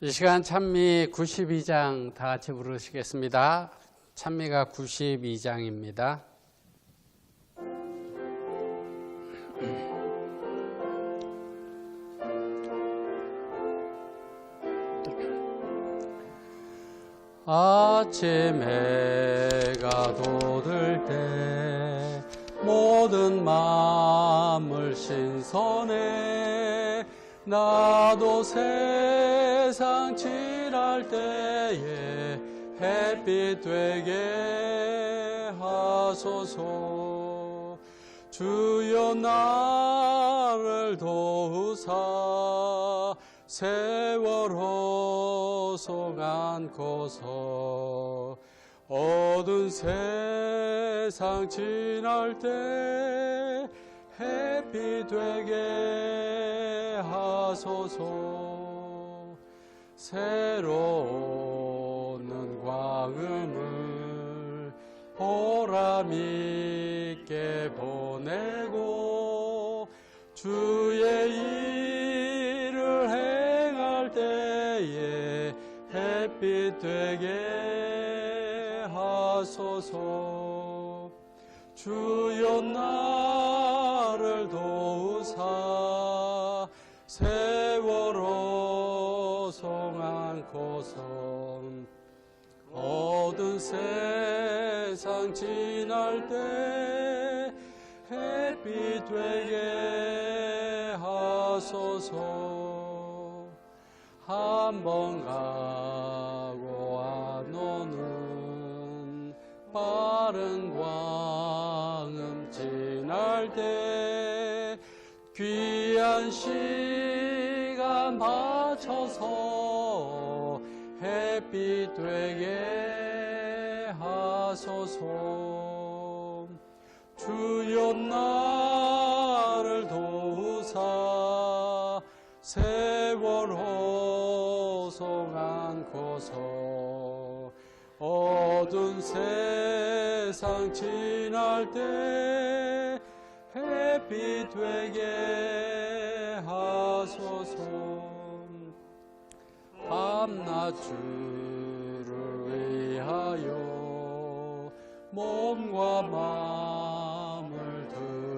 이 시간 찬미 92장 다 같이 부르시겠습니다. 찬미가 92장입니다. 아침 해가 돋을 때 모든 만물 신선해 나도 세상 지날 때에 햇빛 되게 하소서. 주여 나를 도우사 세월호 속 안고서 어두운 세상 지날 때 햇빛 되게 하소서. 새로운 광음을 보람 있게 보내고 주의 일을 행할 때에 햇빛 되게 하소서. 주여 나를 도우사 세월호 속 안고서 어두운 세상 지날 때 햇빛 되게 하소서. 한 번 가고 안 오는 빠른 광음 지날 때 귀한 시간 바쳐서 햇빛 되게 하소서. 주여 나를 도우사 세월호 속 안고서 어두운 세상 지날 때 햇빛 되게 하소서. 밤낮 주를 위하여 몸과 마음을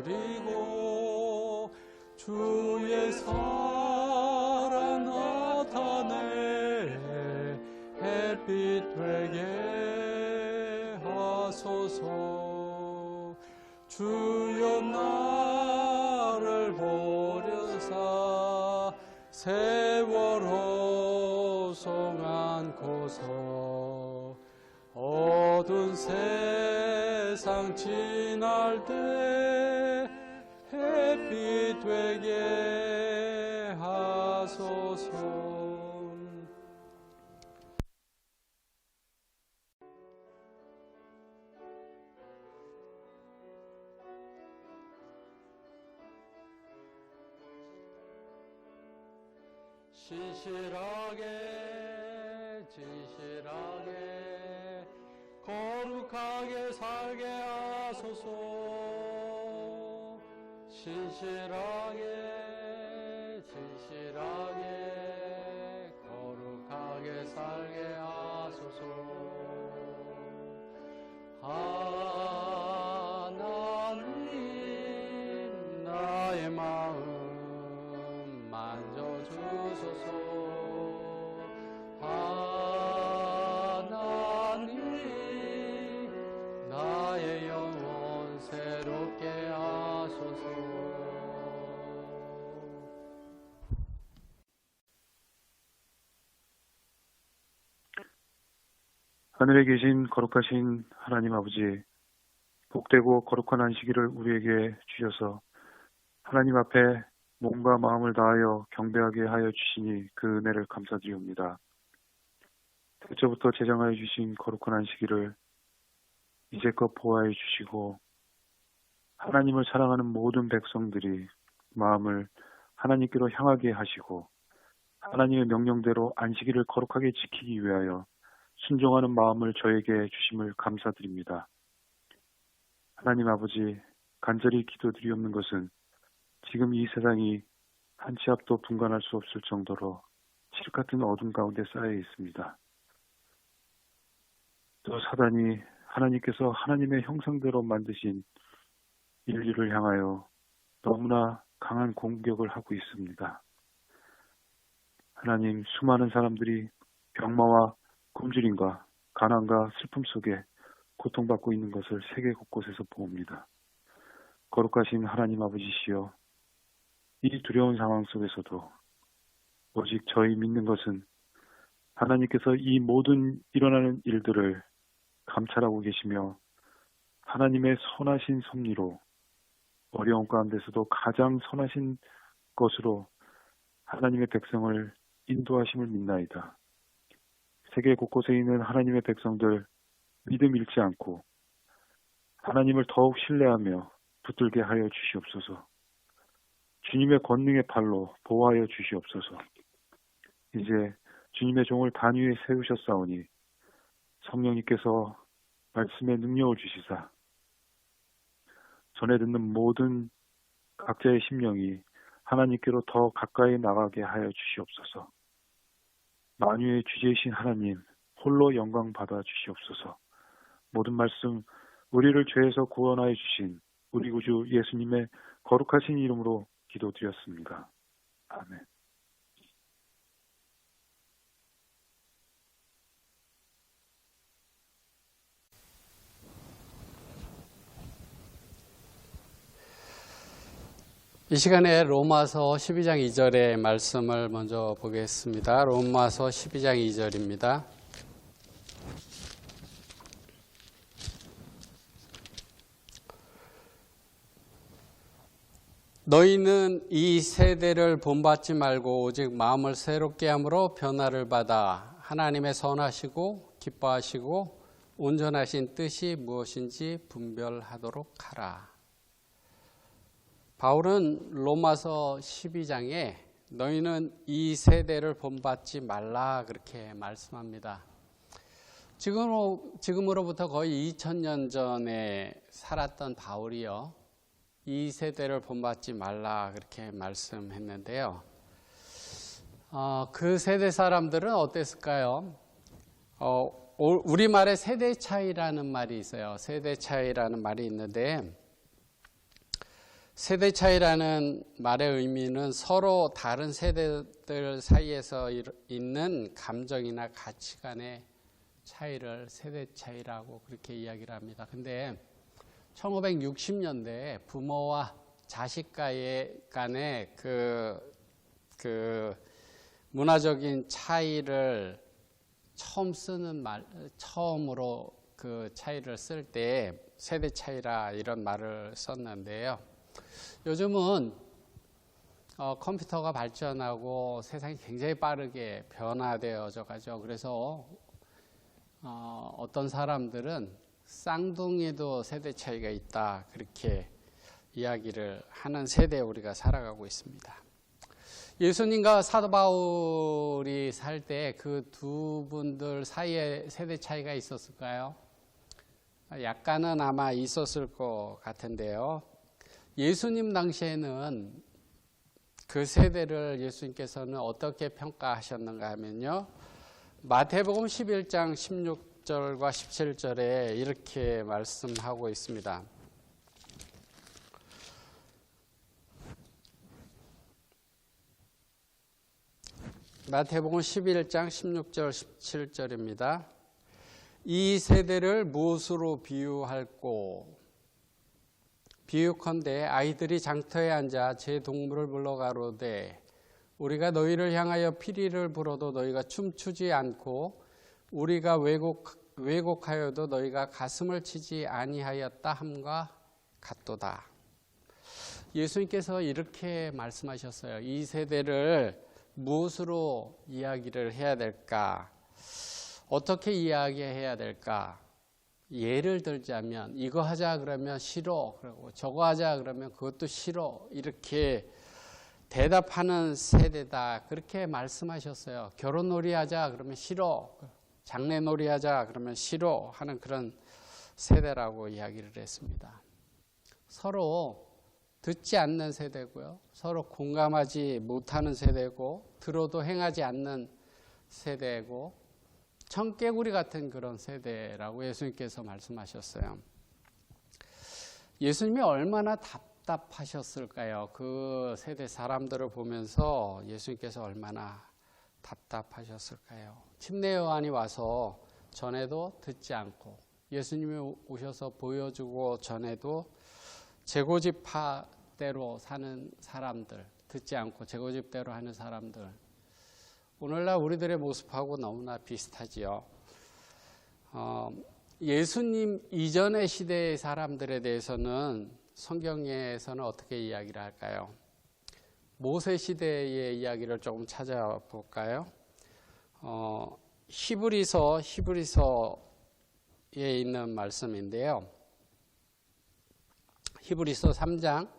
드리고 주의 사랑 나타내 햇빛 되게 하소서. 주여 나를 보려사 세월호 속 안고서 어두운 세상 지날 때 햇빛 되게 하소서. 진실하게 거룩하게 살게 하소서. 진실하게 거룩하게 살게 하소서. 하나님 나의 마음 만져주소서. 하나님 나의 영혼 새롭게 하소서. 하늘에 계신 거룩하신 하나님 아버지, 복되고 거룩한 안식일을 우리에게 주셔서 하나님 앞에 몸과 마음을 다하여 경배하게 하여 주시니 그 은혜를 감사드리옵니다. 태초부터 제정하여 주신 거룩한 안식일을 이제껏 보호하여 주시고 하나님을 사랑하는 모든 백성들이 마음을 하나님께로 향하게 하시고 하나님의 명령대로 안식일을 거룩하게 지키기 위하여 순종하는 마음을 저에게 주심을 감사드립니다. 하나님 아버지, 간절히 기도드리옵는 것은 지금 이 세상이 한 치 앞도 분간할 수 없을 정도로 칠흑 같은 어둠 가운데 쌓여 있습니다. 또 사단이 하나님께서 하나님의 형상대로 만드신 인류를 향하여 너무나 강한 공격을 하고 있습니다. 하나님, 수많은 사람들이 병마와 굶주림과 가난과 슬픔 속에 고통받고 있는 것을 세계 곳곳에서 보옵니다. 거룩하신 하나님 아버지시여, 이 두려운 상황 속에서도 오직 저희 믿는 것은 하나님께서 이 모든 일어나는 일들을 감찰하고 계시며 하나님의 선하신 섭리로 어려운 가운데서도 가장 선하신 것으로 하나님의 백성을 인도하심을 믿나이다. 세계 곳곳에 있는 하나님의 백성들 믿음 잃지 않고 하나님을 더욱 신뢰하며 붙들게 하여 주시옵소서. 주님의 권능의 팔로 보호하여 주시옵소서. 이제 주님의 종을 단 위에 세우셨사오니 성령님께서 말씀의 능력을 주시사 전에 듣는 모든 각자의 심령이 하나님께로 더 가까이 나가게 하여 주시옵소서. 만유의 주제이신 하나님 홀로 영광 받아 주시옵소서. 모든 말씀 우리를 죄에서 구원하여 주신 우리 구주 예수님의 거룩하신 이름으로 기도드렸습니다. 아멘. 이 시간에 로마서 12장 2절의 말씀을 먼저 보겠습니다. 로마서 12장 2절입니다. 너희는 이 세대를 본받지 말고 오직 마음을 새롭게 함으로 변화를 받아 하나님의 선하시고 기뻐하시고 온전하신 뜻이 무엇인지 분별하도록 하라. 바울은 로마서 12장에 너희는 이 세대를 본받지 말라 그렇게 말씀합니다. 지금으로부터 거의 2000년 전에 살았던 바울이요, 이 세대를 본받지 말라 그렇게 말씀했는데요. 그 세대 사람들은 어땠을까요? 우리말에 세대 차이라는 말이 있어요. 세대 차이라는 말이 있는데, 세대 차이라는 말의 의미는 서로 다른 세대들 사이에서 있는 감정이나 가치관의 차이를 세대 차이라고 그렇게 이야기를 합니다. 근데 1960년대에 부모와 자식 간의 그 문화적인 차이를 처음으로 그 차이를 쓸 때 세대 차이라 이런 말을 썼는데요. 요즘은 컴퓨터가 발전하고 세상이 굉장히 빠르게 변화되어져 가죠. 그래서 어떤 사람들은 쌍둥이도 세대 차이가 있다 그렇게 이야기를 하는 세대에 우리가 살아가고 있습니다. 예수님과 사도 바울이 살 때 그 두 분들 사이에 세대 차이가 있었을까요? 약간은 아마 있었을 것 같은데요. 예수님 당시에는 그 세대를 예수님께서는 어떻게 평가하셨는가 하면요, 마태복음 11장 16절과 17절에 이렇게 말씀하고 있습니다. 마태복음 11장 16절 17절입니다. 이 세대를 무엇으로 비유할꼬? 비유컨대 아이들이 장터에 앉아 제 동물을 불러가로되 우리가 너희를 향하여 피리를 불어도 너희가 춤추지 않고 우리가 왜곡하여도 너희가 가슴을 치지 아니하였다 함과 같도다. 예수님께서 이렇게 말씀하셨어요. 이 세대를 무엇으로 이야기를 해야 될까? 어떻게 이야기해야 될까? 예를 들자면 이거 하자 그러면 싫어, 그러고 저거 하자 그러면 그것도 싫어, 이렇게 대답하는 세대다 그렇게 말씀하셨어요. 결혼놀이 하자 그러면 싫어, 장래놀이 하자 그러면 싫어 하는 그런 세대라고 이야기를 했습니다. 서로 듣지 않는 세대고요. 서로 공감하지 못하는 세대고 들어도 행하지 않는 세대고 청개구리 같은 그런 세대라고 예수님께서 말씀하셨어요. 예수님이 얼마나 답답하셨을까요? 그 세대 사람들을 보면서 예수님께서 얼마나 답답하셨을까요? 침례 요한이 와서 전에도 듣지 않고 예수님이 오셔서 보여주고 전에도 제고집대로 사는 사람들, 듣지 않고 제고집대로 하는 사람들, 오늘날 우리들의 모습하고 너무나 비슷하지요. 예수님 이전의 시대의 사람들에 대해서는 성경에서는 어떻게 이야기를 할까요? 모세 시대의 이야기를 조금 찾아볼까요? 히브리서에 있는 말씀인데요. 히브리서 3장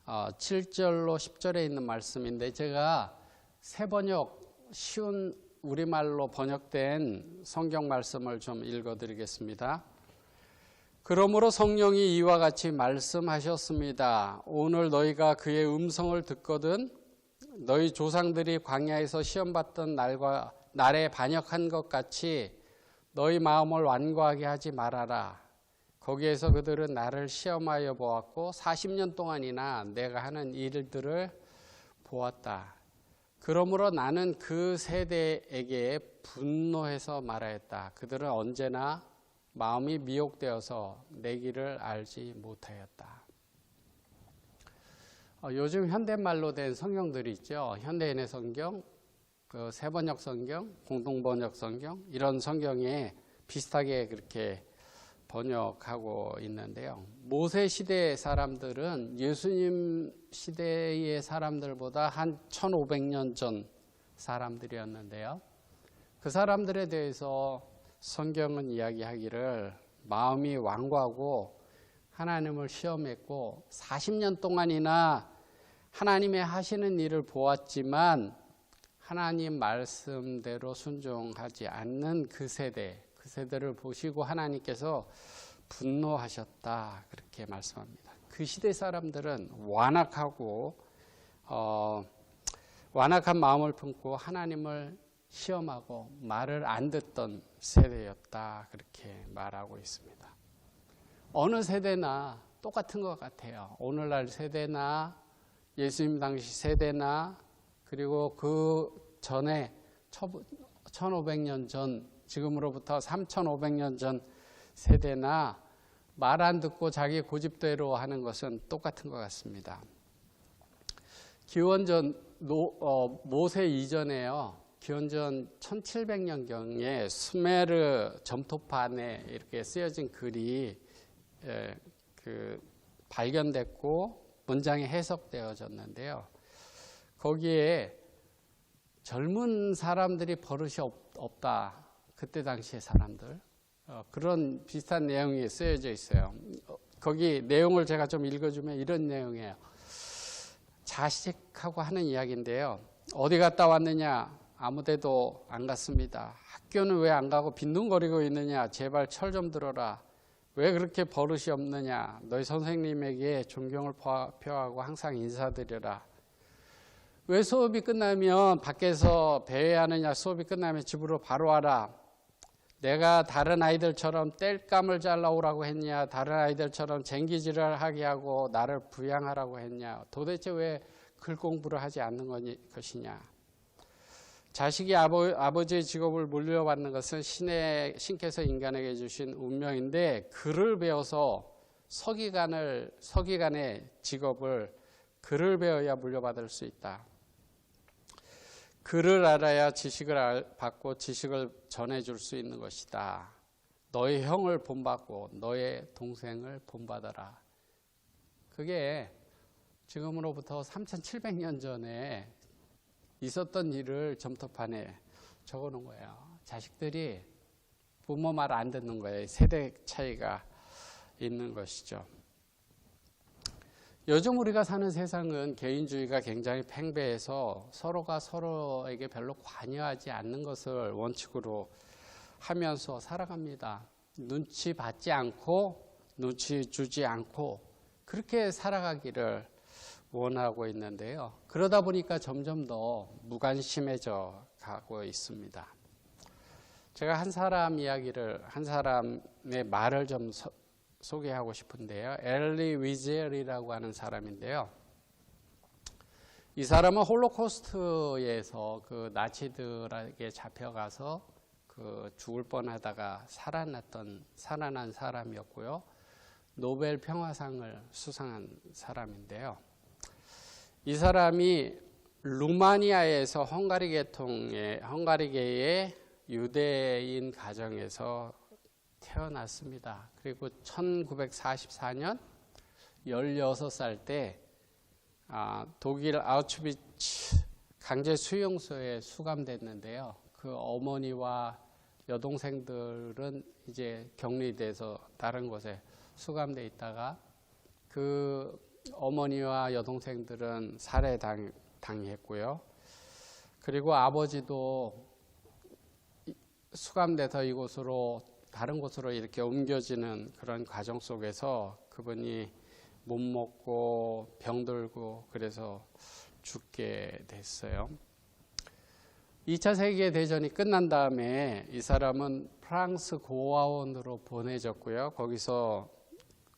7절로 10절에 있는 말씀인데 제가 새 번역 쉬운 우리말로 번역된 성경 말씀을 좀 읽어드리겠습니다. 그러므로 성령이 이와 같이 말씀하셨습니다. 오늘 너희가 그의 음성을 듣거든 너희 조상들이 광야에서 시험받던 날에 반역한 것 같이 너희 마음을 완고하게 하지 말아라. 거기에서 그들은 나를 시험하여 보았고 40년 동안이나 내가 하는 일들을 보았다. 그러므로 나는 그 세대에게 분노해서 말하였다. 그들은 언제나 마음이 미혹되어서 내 길을 알지 못하였다. 요즘 현대말로 된 성경들이 있죠. 현대인의 성경, 그 새번역 성경, 공동번역 성경 이런 성경에 비슷하게 그렇게 번역하고 있는데요. 모세 시대 사람들은 예수님 시대의 사람들보다 한 1500년 전 사람들이었는데요. 그 사람들에 대해서 성경은 이야기하기를 마음이 완고하고 하나님을 시험했고 40년 동안이나 하나님의 하시는 일을 보았지만 하나님 말씀대로 순종하지 않는 그 세대를 보시고 하나님께서 분노하셨다 그렇게 말씀합니다. 그 시대 사람들은 완악하고 완악한 마음을 품고 하나님을 시험하고 말을 안 듣던 세대였다 그렇게 말하고 있습니다. 어느 세대나 똑같은 것 같아요. 오늘날 세대나 예수님 당시 세대나 그리고 그 전에 1500년 전 지금으로부터 3500년 전 세대나 말 안 듣고 자기 고집대로 하는 것은 똑같은 것 같습니다. 기원전 모세 이전에요. 기원전 1700년경에 수메르 점토판에 이렇게 쓰여진 글이 발견됐고 문장이 해석되어졌는데요. 거기에 젊은 사람들이 버릇이 없다. 그때 당시의 사람들. 그런 비슷한 내용이 쓰여져 있어요. 거기 내용을 제가 좀 읽어주면 이런 내용이에요. 자식하고 하는 이야기인데요. 어디 갔다 왔느냐? 아무데도 안 갔습니다. 학교는 왜 안 가고 빈둥거리고 있느냐? 제발 철 좀 들어라. 왜 그렇게 버릇이 없느냐? 너희 선생님에게 존경을 표하고 항상 인사드려라. 왜 수업이 끝나면 밖에서 배회하느냐? 수업이 끝나면 집으로 바로 와라. 내가 다른 아이들처럼 땔감을 잘라오라고 했냐? 다른 아이들처럼 쟁기질을 하게 하고 나를 부양하라고 했냐? 도대체 왜 글 공부를 하지 않는 것이냐? 자식이 아버지의 직업을 물려받는 것은 신께서 인간에게 주신 운명인데 글을 배워서 서기관의 직업을 글을 배워야 물려받을 수 있다. 글을 알아야 지식을 받고 지식을 전해줄 수 있는 것이다. 너의 형을 본받고 너의 동생을 본받아라. 그게 지금으로부터 3700년 전에 있었던 일을 점토판에 적어놓은 거예요. 자식들이 부모 말 안 듣는 거예요. 세대 차이가 있는 것이죠. 요즘 우리가 사는 세상은 개인주의가 굉장히 팽배해서 서로가 서로에게 별로 관여하지 않는 것을 원칙으로 하면서 살아갑니다. 눈치 받지 않고 눈치 주지 않고 그렇게 살아가기를 원하고 있는데요. 그러다 보니까 점점 더 무관심해져 가고 있습니다. 제가 한 사람의 말을 좀 소개하고 싶은데요. 엘리 위젤이라고 하는 사람인데요. 이 사람은 홀로코스트에서 그 나치들에게 잡혀가서 그 죽을 뻔하다가 살아난 사람이었고요. 노벨 평화상을 수상한 사람인데요. 이 사람이 루마니아에서 헝가리계의 유대인 가정에서 태어났습니다. 그리고 1944년 16살 때 독일 아우슈비츠 강제 수용소에 수감됐는데요. 그 어머니와 여동생들은 이제 격리돼서 다른 곳에 수감돼 있다가 그 어머니와 여동생들은 살해당했고요. 그리고 아버지도 수감돼서 다른 곳으로 이렇게 옮겨지는 그런 과정 속에서 그분이 못 먹고 병들고 그래서 죽게 됐어요. 2차 세계대전이 끝난 다음에 이 사람은 프랑스 고아원으로 보내졌고요. 거기서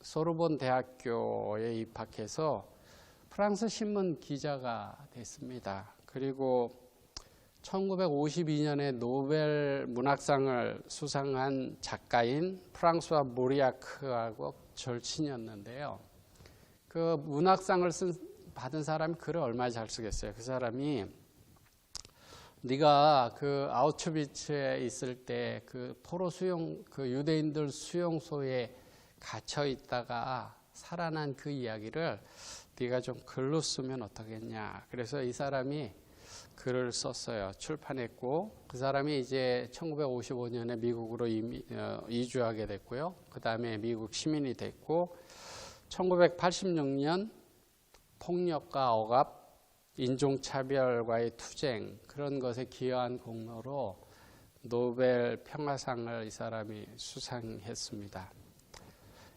소르본 대학교에 입학해서 프랑스 신문 기자가 됐습니다. 그리고 1952년에 노벨 문학상을 수상한 작가인 프랑스와 모리아크하고 절친이었는데요. 그 문학상을 받은 사람이 글을 얼마나 잘 쓰겠어요. 그 사람이 네가 그 아우슈비츠에 있을 때 그 그 유대인들 수용소에 갇혀 있다가 살아난 그 이야기를 네가 좀 글로 쓰면 어떻겠냐. 그래서 이 사람이 글을 썼어요. 출판했고 그 사람이 이제 1955년에 미국으로 이주하게 됐고요. 그 다음에 미국 시민이 됐고 1986년 폭력과 억압, 인종차별과의 투쟁 그런 것에 기여한 공로로 노벨 평화상을 이 사람이 수상했습니다.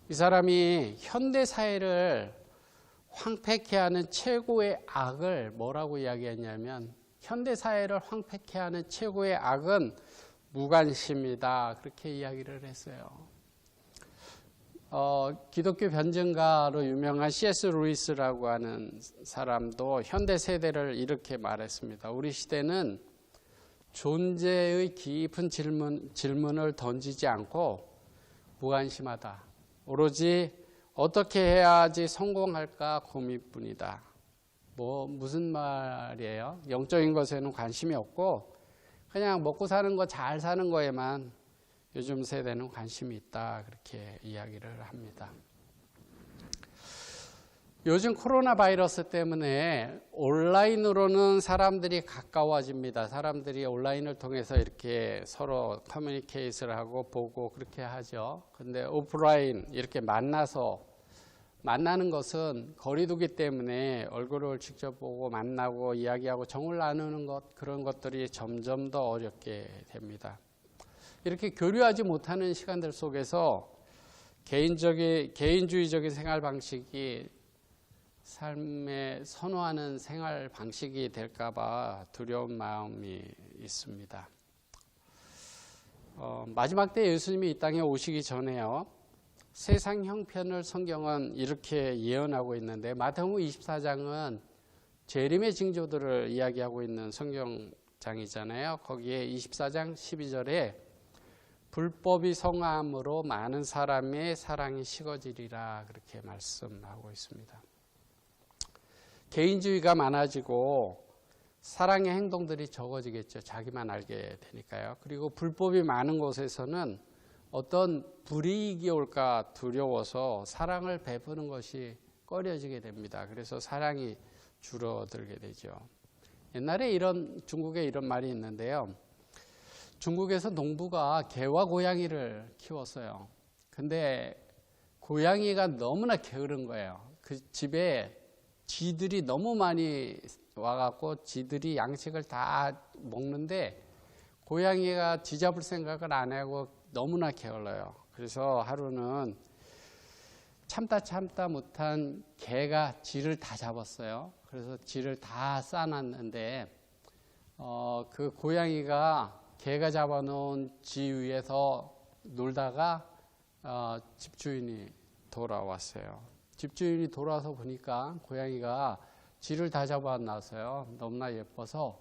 이 사람이 현대 사회를 황폐케 하는 최고의 악을 뭐라고 이야기했냐면 현대 사회를 황폐케 하는 최고의 악은 무관심이다. 그렇게 이야기를 했어요. 기독교 변증가로 유명한 C.S. 루이스라고 하는 사람도 현대 세대를 이렇게 말했습니다. 우리 시대는 존재의 깊은 질문을 던지지 않고 무관심하다. 오로지 어떻게 해야지 성공할까 고민뿐이다. 무슨 말이에요? 영적인 것에는 관심이 없고 그냥 먹고 사는 거 잘 사는 거에만 요즘 세대는 관심이 있다. 그렇게 이야기를 합니다. 요즘 코로나 바이러스 때문에 온라인으로는 사람들이 가까워집니다. 사람들이 온라인을 통해서 이렇게 서로 커뮤니케이션을 하고 보고 그렇게 하죠. 근데 오프라인 이렇게 만나는 것은 거리두기 때문에 얼굴을 직접 보고 만나고 이야기하고 정을 나누는 것 그런 것들이 점점 더 어렵게 됩니다. 이렇게 교류하지 못하는 시간들 속에서 개인주의적인 생활 방식이 삶에 선호하는 생활 방식이 될까봐 두려운 마음이 있습니다. 마지막 때 예수님이 이 땅에 오시기 전에요. 세상 형편을 성경은 이렇게 예언하고 있는데 마태복음 24장은 재림의 징조들을 이야기하고 있는 성경장이잖아요. 거기에 24장 12절에 불법이 성함으로 많은 사람의 사랑이 식어지리라 그렇게 말씀하고 있습니다. 개인주의가 많아지고 사랑의 행동들이 적어지겠죠. 자기만 알게 되니까요. 그리고 불법이 많은 곳에서는 어떤 불이익이 올까 두려워서 사랑을 베푸는 것이 꺼려지게 됩니다. 그래서 사랑이 줄어들게 되죠. 옛날에 중국에 이런 말이 있는데요. 중국에서 농부가 개와 고양이를 키웠어요. 근데 고양이가 너무나 게으른 거예요. 그 집에 쥐들이 너무 많이 와갖고 쥐들이 양식을 다 먹는데 고양이가 쥐 잡을 생각을 안 하고 너무나 게을러요. 그래서 하루는 참다 못한 개가 쥐를 다 잡았어요. 그래서 쥐를 다 싸놨는데 그 고양이가 개가 잡아놓은 쥐 위에서 놀다가 집주인이 돌아왔어요. 집주인이 돌아와서 보니까 고양이가 쥐를 다 잡아놨어요. 너무나 예뻐서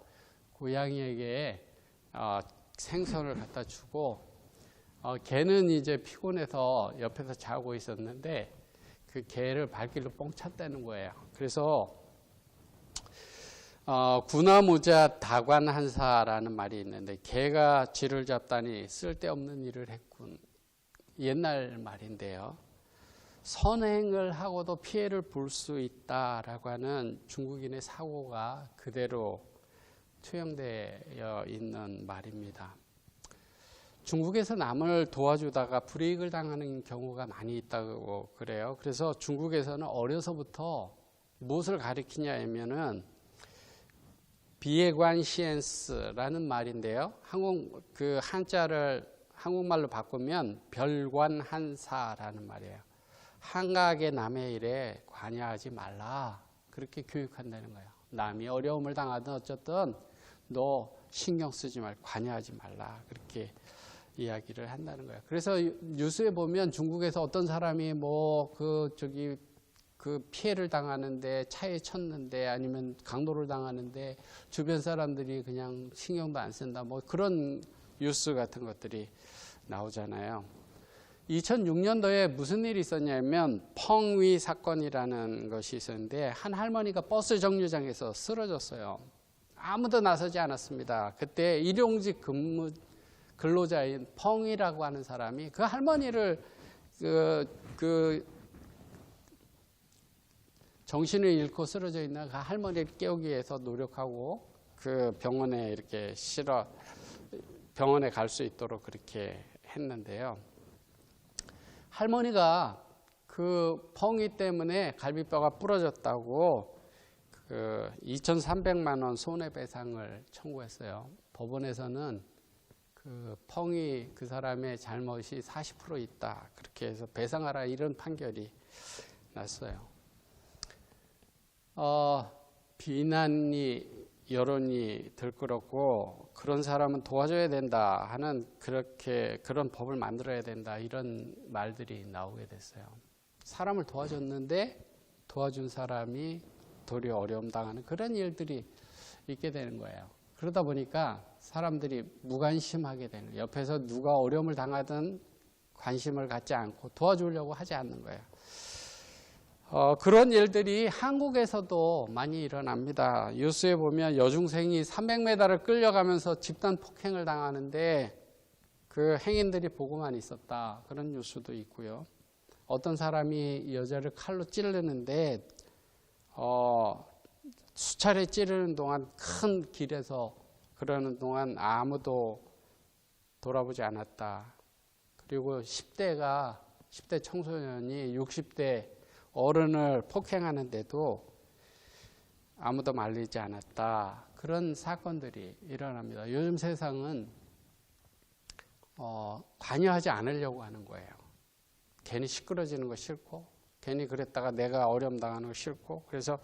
고양이에게 생선을 갖다 주고 개는 이제 피곤해서 옆에서 자고 있었는데 그 개를 발길로 뻥 찼다는 거예요. 그래서 구나무자 다관한사라는 말이 있는데 개가 쥐를 잡다니 쓸데없는 일을 했군. 옛날 말인데요. 선행을 하고도 피해를 볼 수 있다라고 하는 중국인의 사고가 그대로 투영되어 있는 말입니다. 중국에서 남을 도와주다가 불이익을 당하는 경우가 많이 있다고 그래요. 그래서 중국에서는 어려서부터 무엇을 가리키냐 하면은 비예관시엔스라는 말인데요. 그 한자를 한국말로 바꾸면 별관한사라는 말이에요. 한가하게 남의 일에 관여하지 말라. 그렇게 교육한다는 거예요. 남이 어려움을 당하든 어쨌든 너 신경 쓰지 말고 관여하지 말라. 그렇게 이야기를 한다는 거예요. 그래서 뉴스에 보면 중국에서 어떤 사람이 그 피해를 당하는데 차에 쳤는데 아니면 강도를 당하는데 주변 사람들이 그냥 신경도 안 쓴다. 뭐 그런 뉴스 같은 것들이 나오잖아요. 2006년도에 무슨 일이 있었냐면 펑위 사건이라는 것이 있었는데 한 할머니가 버스 정류장에서 쓰러졌어요. 아무도 나서지 않았습니다. 그때 일용직 근로자인 펑이라고 하는 사람이 그 할머니를 정신을 잃고 쓰러져 있는 그 할머니를 깨우기 위해서 노력하고 그 병원에 병원에 갈 수 있도록 그렇게 했는데요. 할머니가 그 펑이 때문에 갈비뼈가 부러졌다고 2,300만 원 손해배상을 청구했어요. 법원에서는 그 펑이 그 사람의 잘못이 40% 있다. 그렇게 해서 배상하라 이런 판결이 났어요. 비난이 여론이 들끓었고 그런 사람은 도와줘야 된다 하는 그런 법을 만들어야 된다 이런 말들이 나오게 됐어요. 사람을 도와줬는데 도와준 사람이 도리어 어려움 당하는 그런 일들이 있게 되는 거예요. 그러다 보니까 사람들이 무관심하게 되는 거예요. 옆에서 누가 어려움을 당하든 관심을 갖지 않고 도와주려고 하지 않는 거예요. 그런 일들이 한국에서도 많이 일어납니다. 뉴스에 보면 여중생이 300m를 끌려가면서 집단 폭행을 당하는데 그 행인들이 보고만 있었다. 그런 뉴스도 있고요. 어떤 사람이 여자를 칼로 찌르는데 수차례 찌르는 동안 큰 길에서 그러는 동안 아무도 돌아보지 않았다. 그리고 10대 청소년이 60대 어른을 폭행하는데도 아무도 말리지 않았다. 그런 사건들이 일어납니다. 요즘 세상은 관여하지 않으려고 하는 거예요. 괜히 시끄러지는 거 싫고 괜히 그랬다가 내가 어려움 당하는 거 싫고 그래서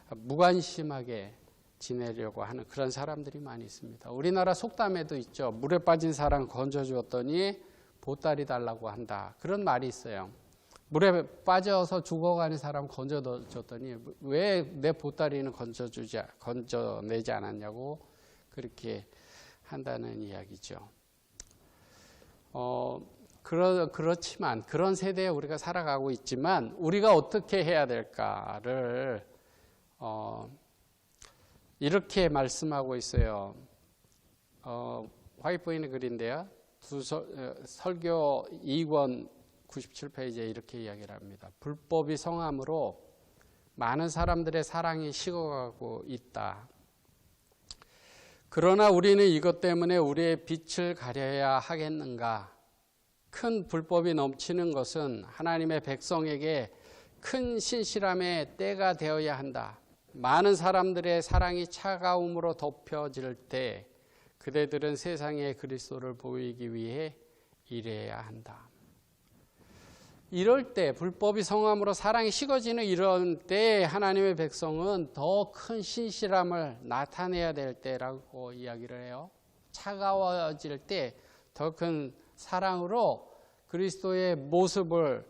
무관심하게 지내려고 하는 그런 사람들이 많이 있습니다. 우리나라 속담에도 있죠. 물에 빠진 사람 건져주었더니 보따리 달라고 한다. 그런 말이 있어요. 물에 빠져서 죽어가는 사람 건져줬더니 왜 내 보따리는 건져내지 않았냐고 그렇게 한다는 이야기죠. 그렇지만 그런 세대에 우리가 살아가고 있지만 우리가 어떻게 해야 될까를 이렇게 말씀하고 있어요. 화이트보이는 글인데요. 설교 2권 97페이지에 이렇게 이야기를 합니다. 불법이 성함으로 많은 사람들의 사랑이 식어가고 있다. 그러나 우리는 이것 때문에 우리의 빛을 가려야 하겠는가? 큰 불법이 넘치는 것은 하나님의 백성에게 큰 신실함의 때가 되어야 한다. 많은 사람들의 사랑이 차가움으로 덮여질 때 그대들은 세상에 그리스도를 보이기 위해 일해야 한다. 이럴 때 불법이 성함으로 사랑이 식어지는 이런 때에 하나님의 백성은 더 큰 신실함을 나타내야 될 때라고 이야기를 해요. 차가워질 때 더 큰 사랑으로 그리스도의 모습을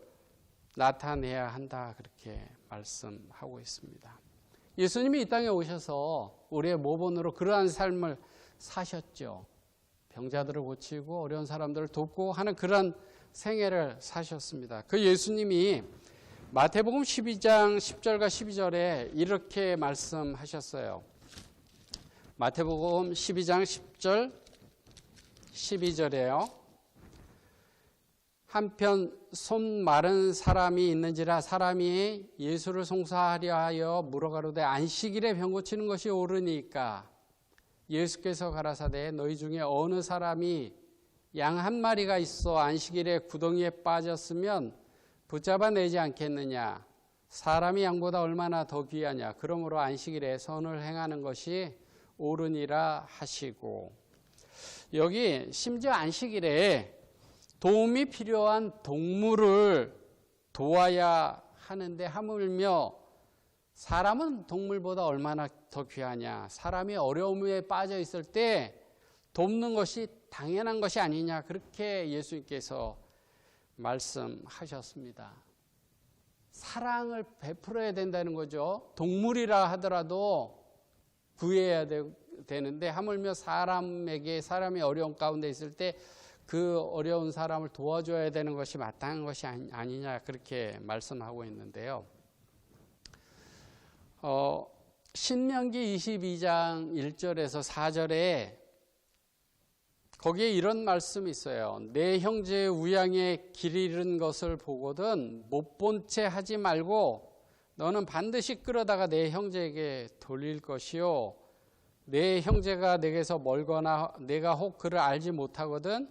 나타내야 한다, 그렇게 말씀하고 있습니다. 예수님이 이 땅에 오셔서 우리의 모본으로 그러한 삶을 사셨죠. 병자들을 고치고 어려운 사람들을 돕고 하는 그런 생애를 사셨습니다. 그 예수님이 마태복음 12장 10절과 12절에 이렇게 말씀하셨어요. 마태복음 12장 10절 12절에요. 한편 손 마른 사람이 있는지라 사람이 예수를 송사하려 하여 물어가로되 안식일에 병 고치는 것이 옳으니까 예수께서 가라사대 너희 중에 어느 사람이 양 한 마리가 있어 안식일에 구덩이에 빠졌으면 붙잡아 내지 않겠느냐. 사람이 양보다 얼마나 더 귀하냐. 그러므로 안식일에 선을 행하는 것이 옳으니라 하시고, 여기 심지어 안식일에 도움이 필요한 동물을 도와야 하는데 하물며 사람은 동물보다 얼마나 더 귀하냐. 사람이 어려움에 빠져 있을 때 돕는 것이 당연한 것이 아니냐. 그렇게 예수님께서 말씀하셨습니다. 사랑을 베풀어야 된다는 거죠. 동물이라 하더라도 구해야 되는데 하물며 사람이 어려운 가운데 있을 때 그 어려운 사람을 도와줘야 되는 것이 마땅한 것이 아니냐. 그렇게 말씀하고 있는데요. 신명기 22장 1절에서 4절에 거기에 이런 말씀이 있어요. 내 형제의 우양에 길 잃은 것을 보거든 못 본 채 하지 말고 너는 반드시 끌어다가 내 형제에게 돌릴 것이요. 내 형제가 내게서 멀거나 내가 혹 그를 알지 못하거든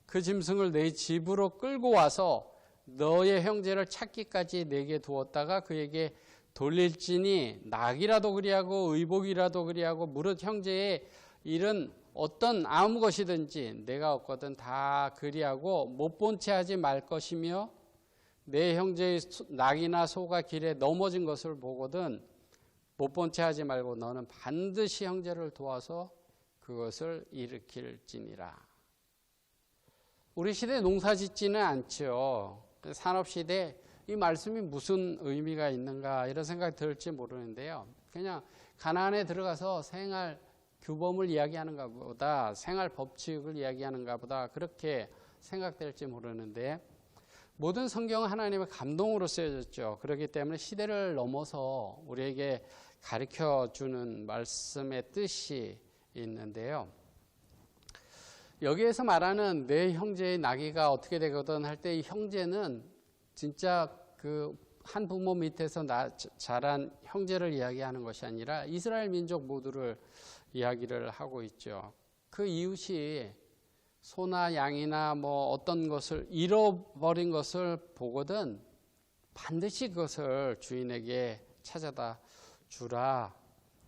그 짐승을 내 집으로 끌고 와서 너의 형제를 찾기까지 내게 두었다가 그에게 돌릴지니 낙이라도 그리하고 의복이라도 그리하고 무릇 형제의 일은 어떤 아무 것이든지 내가 없거든 다 그리하고 못 본 채 하지 말 것이며 내 형제의 낙이나 소가 길에 넘어진 것을 보거든 못 본 채 하지 말고 너는 반드시 형제를 도와서 그것을 일으킬지니라. 우리 시대에 농사 짓지는 않죠. 산업시대에 이 말씀이 무슨 의미가 있는가 이런 생각이 들지 모르는데요. 그냥 가나안에 들어가서 생활 규범을 이야기하는가 보다, 생활 법칙을 이야기하는가 보다 그렇게 생각될지 모르는데 모든 성경은 하나님의 감동으로 쓰여졌죠. 그렇기 때문에 시대를 넘어서 우리에게 가르쳐주는 말씀의 뜻이 있는데요. 여기에서 말하는 내 형제의 나귀가 어떻게 되거든 할 때 이 형제는 진짜 그 한 부모 밑에서 자란 형제를 이야기하는 것이 아니라 이스라엘 민족 모두를 이야기를 하고 있죠. 그 이웃이 소나 양이나 뭐 어떤 것을 잃어버린 것을 보거든 반드시 그것을 주인에게 찾아다 주라.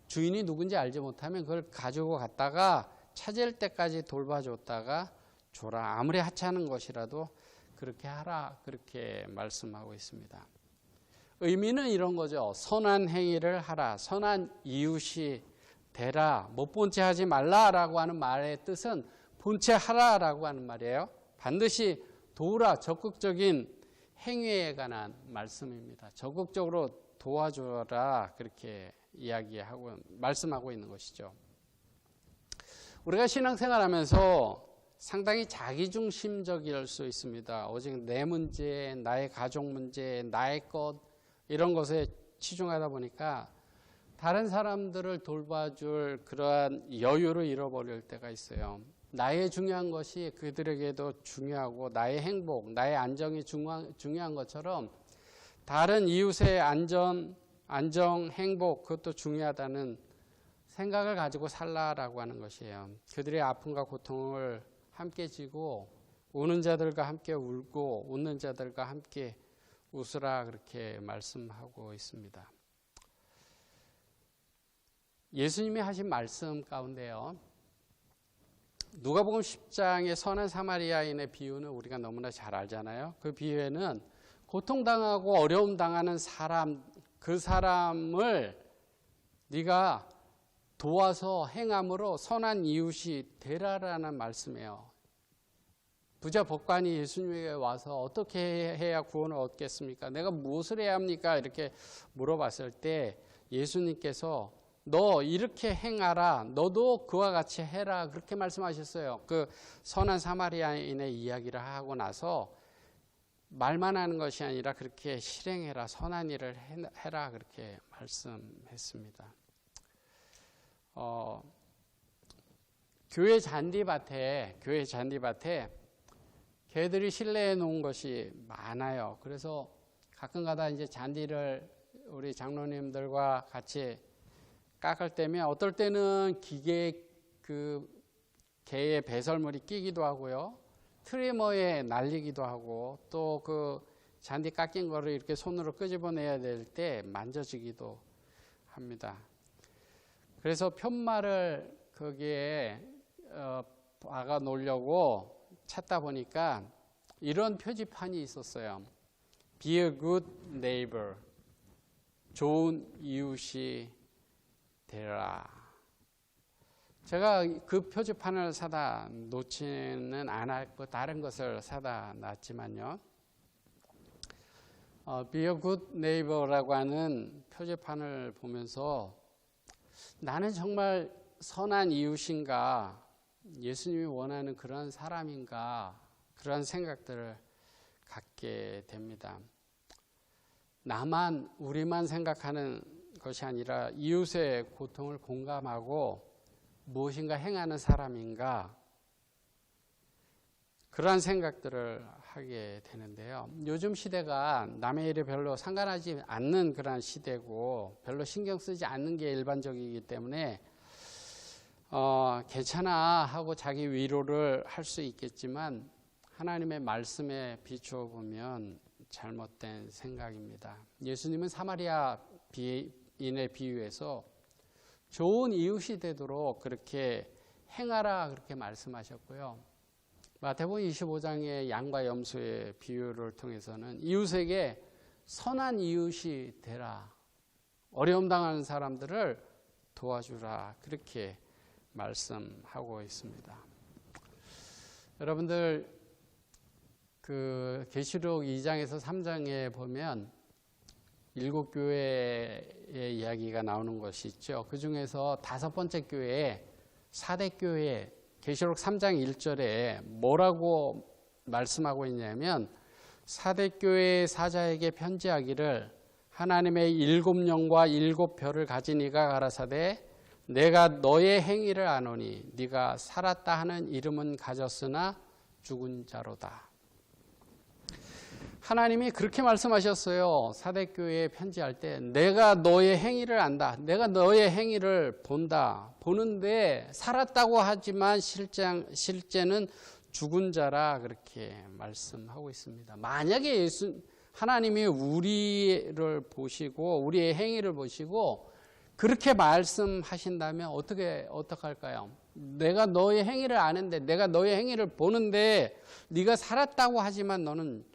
주인이 누군지 알지 못하면 그걸 가지고 갔다가 찾을 때까지 돌봐줬다가 줘라. 아무리 하찮은 것이라도 그렇게 하라. 그렇게 말씀하고 있습니다. 의미는 이런 거죠. 선한 행위를 하라. 선한 이웃이 되라. 못 본 채 하지 말라라고 하는 말의 뜻은 본 채 하라라고 하는 말이에요. 반드시 도우라. 적극적인 행위에 관한 말씀입니다. 적극적으로 도와줘라. 그렇게 이야기하고 말씀하고 있는 것이죠. 우리가 신앙생활하면서 상당히 자기중심적일 수 있습니다. 오직 내 문제, 나의 가족 문제, 나의 것 이런 것에 치중하다 보니까 다른 사람들을 돌봐줄 그러한 여유를 잃어버릴 때가 있어요. 나의 중요한 것이 그들에게도 중요하고 나의 행복, 나의 안정이 중요한 것처럼 다른 이웃의 안정, 행복 그것도 중요하다는 생각을 가지고 살라라고 하는 것이에요. 그들의 아픔과 고통을 함께 지고 우는 자들과 함께 울고 웃는 자들과 함께 웃으라 그렇게 말씀하고 있습니다. 예수님이 하신 말씀 가운데요. 누가복음 10장의 선한 사마리아인의 비유는 우리가 너무나 잘 알잖아요. 그 비유에는 고통당하고 어려움 당하는 사람, 그 사람을 네가 도와서 행함으로 선한 이웃이 되라라는 말씀이에요. 부자 법관이 예수님에게 와서 어떻게 해야 구원을 얻겠습니까? 내가 무엇을 해야 합니까? 이렇게 물어봤을 때 예수님께서 너 이렇게 행하라. 너도 그와 같이 해라. 그렇게 말씀하셨어요. 그 선한 사마리아인의 이야기를 하고 나서 말만 하는 것이 아니라 그렇게 실행해라. 선한 일을 해라. 그렇게 말씀했습니다. 교회 잔디밭에 개들이 실내에 놓은 것이 많아요. 그래서 가끔가다 이제 잔디를 우리 장로님들과 같이 깎을 때면 어떨 때는 개의 배설물이 끼기도 하고요. 트리머에 날리기도 하고 또 그 잔디 깎인 거를 이렇게 손으로 끄집어내야 될 때 만져지기도 합니다. 그래서 편말을 거기에 박아 놓으려고 찾다 보니까 이런 표지판이 있었어요. Be a good neighbor. 좋은 이웃이 되라. 제가 그 표지판을 사다 놓지는 않았고 다른 것을 사다 놨지만요. Be a good neighbor라고 하는 표지판을 보면서 나는 정말 선한 이웃인가, 예수님이 원하는 그런 사람인가, 그런 생각들을 갖게 됩니다. 우리만 생각하는 것이 아니라 이웃의 고통을 공감하고 무엇인가 행하는 사람인가, 그러한 생각들을 하게 되는데요. 요즘 시대가 남의 일에 별로 상관하지 않는 그런 시대고 별로 신경 쓰지 않는 게 일반적이기 때문에 괜찮아 하고 자기 위로를 할 수 있겠지만 하나님의 말씀에 비추어 보면 잘못된 생각입니다. 예수님은 사마리아 인의 비유에서 좋은 이웃이 되도록 그렇게 행하라 그렇게 말씀하셨고요. 마태복음 25장의 양과 염소의 비유를 통해서는 이웃에게 선한 이웃이 되라. 어려움 당하는 사람들을 도와주라. 그렇게 말씀하고 있습니다. 여러분들 그 계시록 2장에서 3장에 보면 7교회의 이야기가 나오는 것이 있죠. 그 중에서 5번째 교회, 사대교회, 계시록 3장 1절에 뭐라고 말씀하고 있냐면 사대교회의 사자에게 편지하기를 하나님의 7영과 7별을 가진 이가 가라사대 내가 너의 행위를 아노니 네가 살았다 하는 이름은 가졌으나 죽은 자로다. 하나님이 그렇게 말씀하셨어요. 사대교회에 편지할 때 내가 너의 행위를 안다. 내가 너의 행위를 본다. 보는데 살았다고 하지만 실제는 죽은 자라 그렇게 말씀하고 있습니다. 만약에 하나님이 우리를 보시고 우리의 행위를 보시고 그렇게 말씀하신다면 어떡할까요? 내가 너의 행위를 아는데 내가 너의 행위를 보는데 네가 살았다고 하지만 너는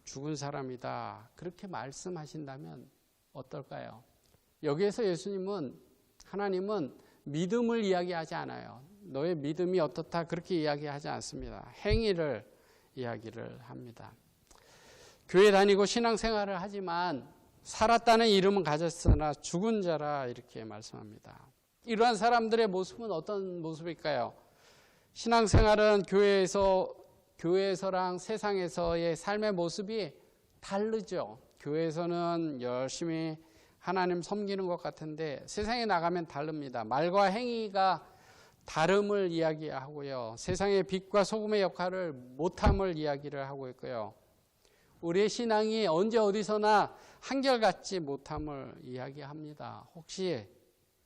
죽은 사람이다. 그렇게 말씀하신다면 어떨까요? 여기에서 하나님은 믿음을 이야기하지 않아요. 너의 믿음이 어떻다 그렇게 이야기하지 않습니다. 행위를 이야기를 합니다. 교회 다니고 신앙생활을 하지만 살았다는 이름은 가졌으나 죽은 자라 이렇게 말씀합니다. 이러한 사람들의 모습은 어떤 모습일까요? 신앙생활은 교회에서랑 세상에서의 삶의 모습이 다르죠. 교회에서는 열심히 하나님 섬기는 것 같은데 세상에 나가면 다릅니다. 말과 행위가 다름을 이야기하고요. 세상의 빛과 소금의 역할을 못함을 이야기를 하고 있고요. 우리의 신앙이 언제 어디서나 한결같지 못함을 이야기합니다. 혹시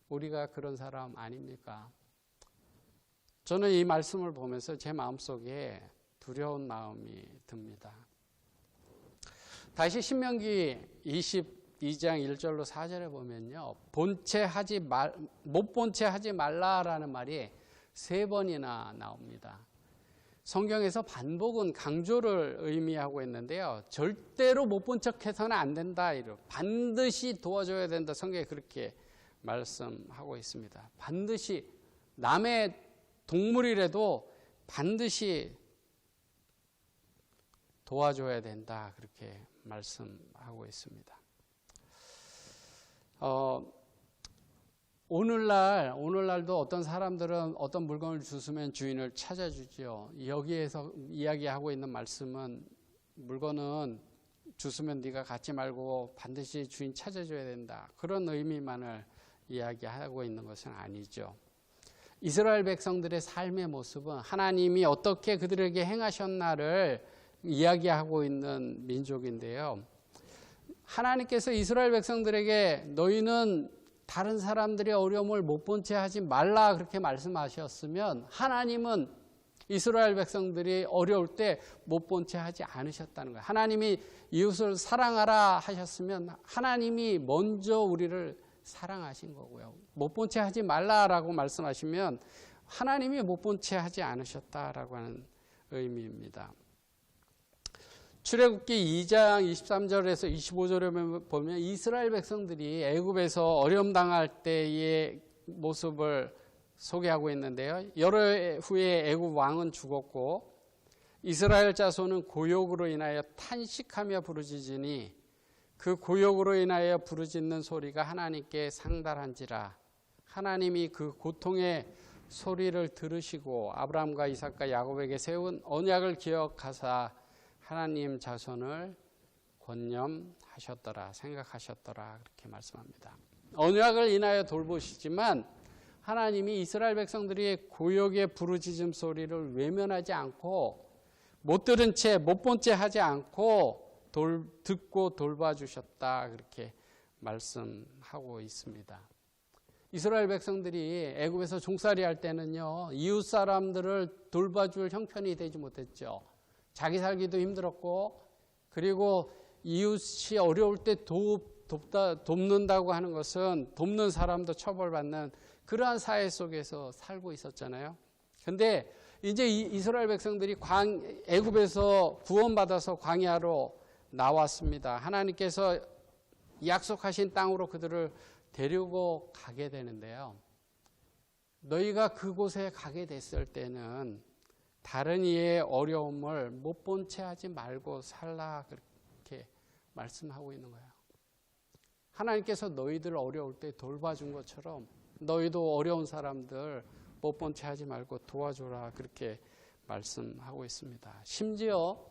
우리가 그런 사람 아닙니까? 저는 이 말씀을 보면서 제 마음속에 두려운 마음이 듭니다. 다시 신명기 22장 1절로 4절에 보면요. 못 본 채 하지 말라라는 말이 3번이나 나옵니다. 성경에서 반복은 강조를 의미하고 있는데요. 절대로 못 본 척해서는 안 된다. 반드시 도와줘야 된다. 성경에 그렇게 말씀하고 있습니다. 반드시 남의 동물이라도 반드시 도와줘야 된다. 그렇게 말씀하고 있습니다. 오늘날도 어떤 사람들은 어떤 물건을 주스면 주인을 찾아주죠. 여기에서 이야기하고 있는 말씀은 물건은 주스면 네가 갖지 말고 반드시 주인 찾아줘야 된다. 그런 의미만을 이야기하고 있는 것은 아니죠. 이스라엘 백성들의 삶의 모습은 하나님이 어떻게 그들에게 행하셨나를 이야기하고 있는 민족인데요. 하나님께서 이스라엘 백성들에게 너희는 다른 사람들의 어려움을 못 본 채 하지 말라 그렇게 말씀하셨으면 하나님은 이스라엘 백성들이 어려울 때 못 본 채 하지 않으셨다는 거예요. 하나님이 이웃을 사랑하라 하셨으면 하나님이 먼저 우리를 사랑하신 거고요. 못 본 채 하지 말라라고 말씀하시면 하나님이 못 본 채 하지 않으셨다라고 하는 의미입니다. 출애굽기 2장 23절에서 25절에 보면 이스라엘 백성들이 애굽에서 어려움 당할 때의 모습을 소개하고 있는데요. 열흘 후에 애굽 왕은 죽었고 이스라엘 자손은 고욕으로 인하여 탄식하며 부르짖으니 그 고욕으로 인하여 부르짖는 소리가 하나님께 상달한지라. 하나님이 그 고통의 소리를 들으시고 아브라함과 이삭과 야곱에게 세운 언약을 기억하사 하나님 자손을 권념하셨더라, 생각하셨더라 그렇게 말씀합니다. 언약을 인하여 돌보시지만 하나님이 이스라엘 백성들이 고역의 부르짖음 소리를 외면하지 않고 못 들은 채, 못 본 채 하지 않고 듣고 돌봐주셨다 그렇게 말씀하고 있습니다. 이스라엘 백성들이 애굽에서 종살이 할 때는요, 이웃 사람들을 돌봐줄 형편이 되지 못했죠. 자기 살기도 힘들었고, 그리고 이웃이 어려울 때 돕는다고 하는 것은 돕는 사람도 처벌받는 그러한 사회 속에서 살고 있었잖아요. 근데 이제 이스라엘 백성들이 애굽에서 구원받아서 광야로 나왔습니다. 하나님께서 약속하신 땅으로 그들을 데리고 가게 되는데요. 너희가 그곳에 가게 됐을 때는 다른 이의 어려움을 못 본 채 하지 말고 살라 그렇게 말씀하고 있는 거예요. 하나님께서 너희들 어려울 때 돌봐준 것처럼 너희도 어려운 사람들 못 본 채 하지 말고 도와줘라 그렇게 말씀하고 있습니다. 심지어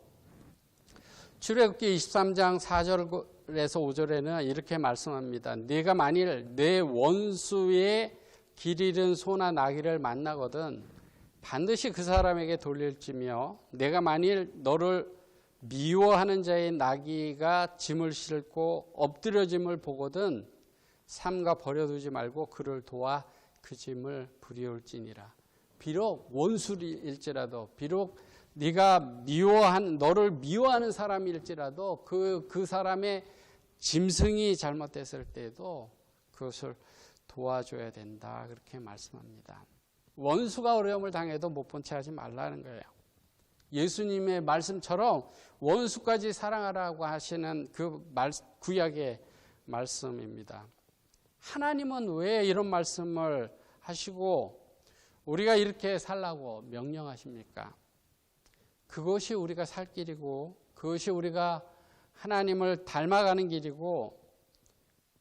출애굽기 23장 4절에서 5절에는 이렇게 말씀합니다. 네가 만일 내 원수의 길 잃은 소나 나귀를 만나거든 반드시 그 사람에게 돌릴지며 내가 만일 너를 미워하는 자의 나귀가 짐을 싣고 엎드려짐을 보거든 삼가 버려두지 말고 그를 도와 그 짐을 부리올지니라. 비록 원수일지라도, 비록 너를 미워하는 사람일지라도 그 사람의 짐승이 잘못됐을 때도 그것을 도와줘야 된다 그렇게 말씀합니다. 원수가 어려움을 당해도 못 본 채 하지 말라는 거예요. 예수님의 말씀처럼 원수까지 사랑하라고 하시는 그 구약의 말씀입니다. 하나님은 왜 이런 말씀을 하시고 우리가 이렇게 살라고 명령하십니까? 그것이 우리가 살 길이고 그것이 우리가 하나님을 닮아가는 길이고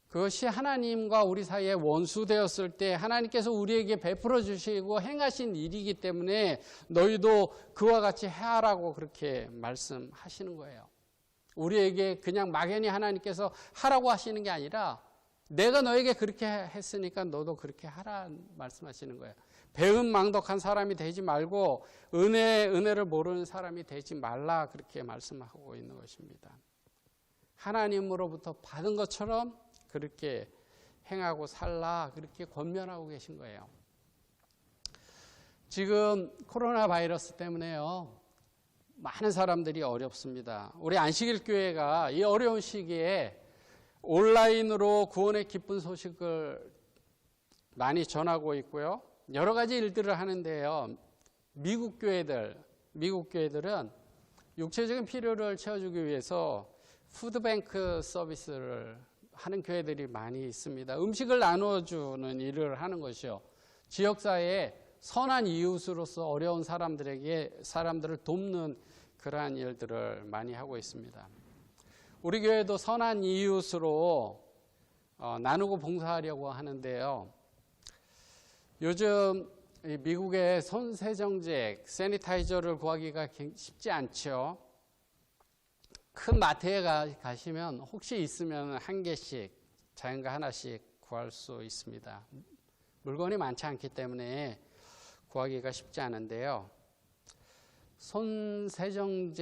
그것이 하나님과 우리 사이에 원수 되었을 때 하나님께서 우리에게 베풀어 주시고 행하신 일이기 때문에 너희도 그와 같이 해하라고 그렇게 말씀하시는 거예요. 우리에게 그냥 막연히 하나님께서 하라고 하시는 게 아니라 내가 너에게 그렇게 했으니까 너도 그렇게 하라 말씀하시는 거예요. 배은망덕한 사람이 되지 말고 은혜를 모르는 사람이 되지 말라 그렇게 말씀하고 있는 것입니다. 하나님으로부터 받은 것처럼 그렇게 행하고 살라 그렇게 권면하고 계신 거예요. 지금 코로나 바이러스 때문에요. 많은 사람들이 어렵습니다. 우리 안식일 교회가 이 어려운 시기에 온라인으로 구원의 기쁜 소식을 많이 전하고 있고요. 여러 가지 일들을 하는데요. 미국 교회들, 미국 교회들은 육체적인 필요를 채워주기 위해서 푸드뱅크 서비스를 하는 교회들이 많이 있습니다. 음식을 나눠주는 일을 하는 것이요. 지역사회에 선한 이웃으로서 어려운 사람들을 돕는 그러한 일들을 많이 하고 있습니다. 우리 교회도 선한 이웃으로 나누고 봉사하려고 하는데요. 요즘 미국의 손세정제, 세니타이저를 구하기가 쉽지 않죠. 큰 마트에 가시면 혹시 있으면 한 개씩, 자연가 하나씩 구할 수 있습니다. 물건이 많지 않기 때문에 구하기가 쉽지 않은데요. 손세정제는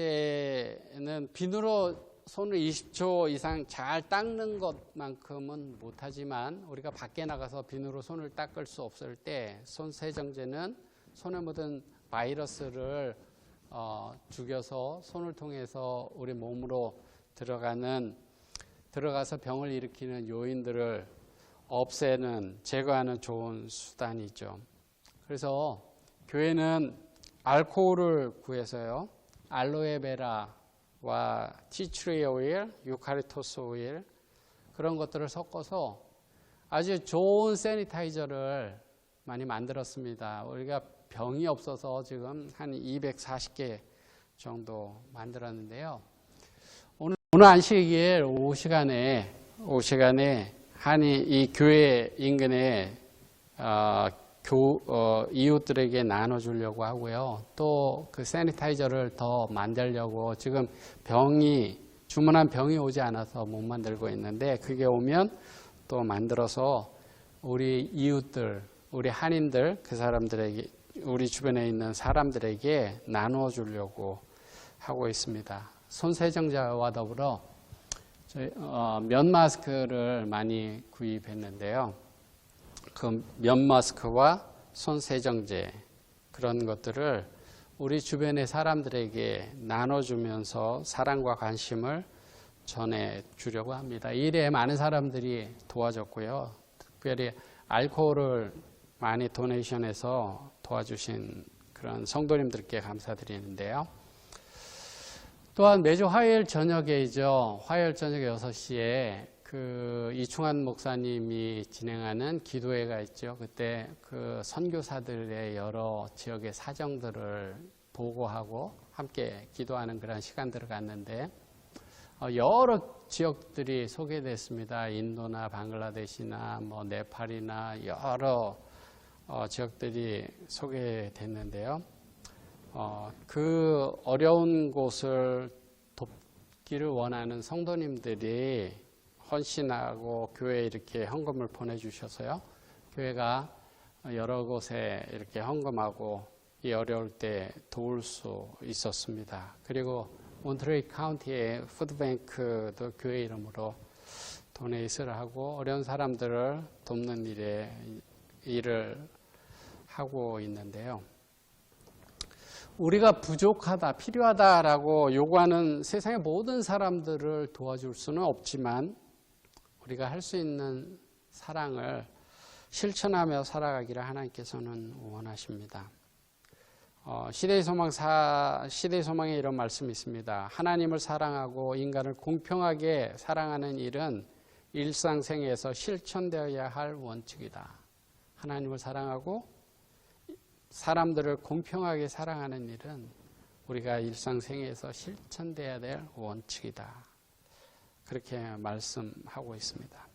비누로 손을 20초 이상 잘 닦는 것만큼은 못하지만 우리가 밖에 나가서 비누로 손을 닦을 수 없을 때 손세정제는 손에 묻은 바이러스를 죽여서 손을 통해서 우리 몸으로 들어가서 병을 일으키는 요인들을 없애는, 제거하는 좋은 수단이죠. 그래서 교회는 알코올을 구해서요, 알로에베라와 티트리 오일, 유카리토스 오일 그런 것들을 섞어서 아주 좋은 세니타이저를 많이 만들었습니다. 우리가 병이 없어서 지금 한 240개 정도 만들었는데요. 오늘 안식일 오후 시간에 이 교회 인근에 이웃들에게 나눠주려고 하고요. 또 그 세니타이저를 더 만들려고 지금 주문한 병이 오지 않아서 못 만들고 있는데, 그게 오면 또 만들어서 우리 이웃들, 우리 한인들, 그 사람들에게, 우리 주변에 있는 사람들에게 나눠주려고 하고 있습니다. 손세정제와 더불어 저희 면 마스크를 많이 구입했는데요. 그 면 마스크와 손세정제 그런 것들을 우리 주변의 사람들에게 나눠주면서 사랑과 관심을 전해주려고 합니다. 이 일에 많은 사람들이 도와줬고요. 특별히 알코올을 많이 도네이션해서 도와주신 그런 성도님들께 감사드리는데요. 또한 매주 화요일 저녁에이죠. 화요일 저녁 6시에 그 이충환 목사님이 진행하는 기도회가 있죠. 그때 그 선교사들의 여러 지역의 사정들을 보고하고 함께 기도하는 그런 시간들을 갖는데, 여러 지역들이 소개됐습니다. 인도나 방글라데시나 네팔이나 여러 지역들이 소개됐는데요. 그 어려운 곳을 돕기를 원하는 성도님들이 헌신하고 교회에 이렇게 헌금을 보내주셔서요. 교회가 여러 곳에 이렇게 헌금하고 이 어려울 때 도울 수 있었습니다. 그리고 몬트레이 카운티의 푸드뱅크도 교회 이름으로 도네이트를 하고 어려운 사람들을 돕는 일을 하고 있는데요. 우리가 부족하다, 필요하다라고 요구하는 세상의 모든 사람들을 도와줄 수는 없지만 우리가 할 수 있는 사랑을 실천하며 살아가기를 하나님께서는 원하십니다. 시대의 소망에 이런 말씀이 있습니다. 하나님을 사랑하고 인간을 공평하게 사랑하는 일은 일상생에서 실천되어야 할 원칙이다. 하나님을 사랑하고 사람들을 공평하게 사랑하는 일은 우리가 일상생에서 실천되어야 될 원칙이다. 그렇게 말씀하고 있습니다.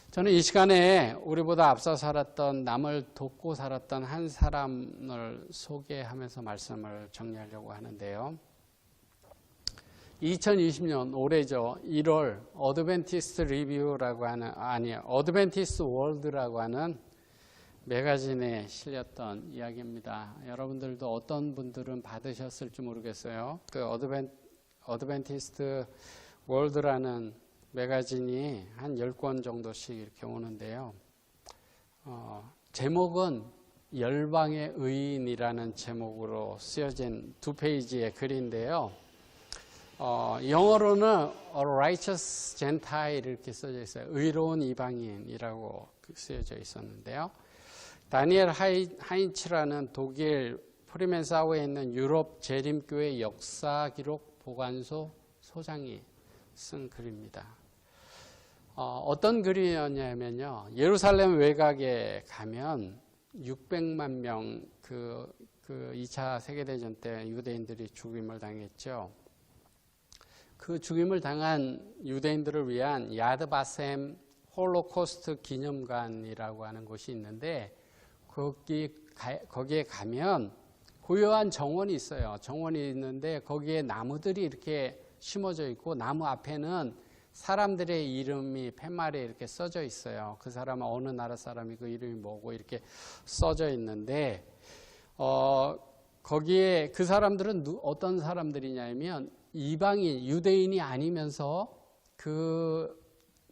저는 이 시간에 우리보다 앞서 살았던, 남을 돕고 살았던 한 사람을 소개하면서 말씀을 정리하려고 하는데요. 2020년 올해죠. 1월 어드벤티스트 리뷰라고 하는, 어드벤티스트 월드라고 하는 매거진에 실렸던 이야기입니다. 여러분들도 어떤 분들은 받으셨을지 모르겠어요. 그 어드벤티스트 월드라는 매거진이 한 10권 정도씩 이렇게 오는데요. 제목은 열방의 의인이라는 제목으로 쓰여진 2페이지의 글인데요. 영어로는 A Righteous Gentile 이렇게 써져 있어요. 의로운 이방인이라고 쓰여져 있었는데요. 다니엘 하인츠라는 독일 프리맨사우에 있는 유럽 재림교회 역사 기록 보관소 소장이 쓴 글입니다. 어떤 글이었냐면요. 예루살렘 외곽에 가면 600만 명 그 2차 세계대전 때 유대인들이 죽임을 당했죠. 그 죽임을 당한 유대인들을 위한 야드바셈 홀로코스트 기념관이라고 하는 곳이 있는데 거기에 가면 고요한 정원이 있어요. 정원이 있는데 거기에 나무들이 이렇게 심어져 있고 나무 앞에는 사람들의 이름이 팻말에 이렇게 써져 있어요. 그 사람은 어느 나라 사람이고 그 이름이 뭐고 이렇게 써져 있는데 거기에 그 사람들은 어떤 사람들이냐면 이방인, 유대인이 아니면서 그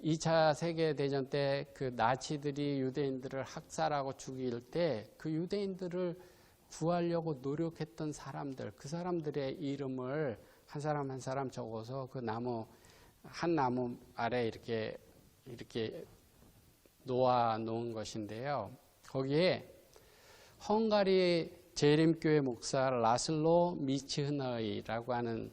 2차 세계대전 때 그 나치들이 유대인들을 학살하고 죽일 때 그 유대인들을 구하려고 노력했던 사람들, 그 사람들의 이름을 한 사람 한 사람 적어서 그 한 나무 아래 이렇게 놓아 놓은 것인데요. 거기에 헝가리 재림교회 목사 라슬로 미츠흐너이라고 하는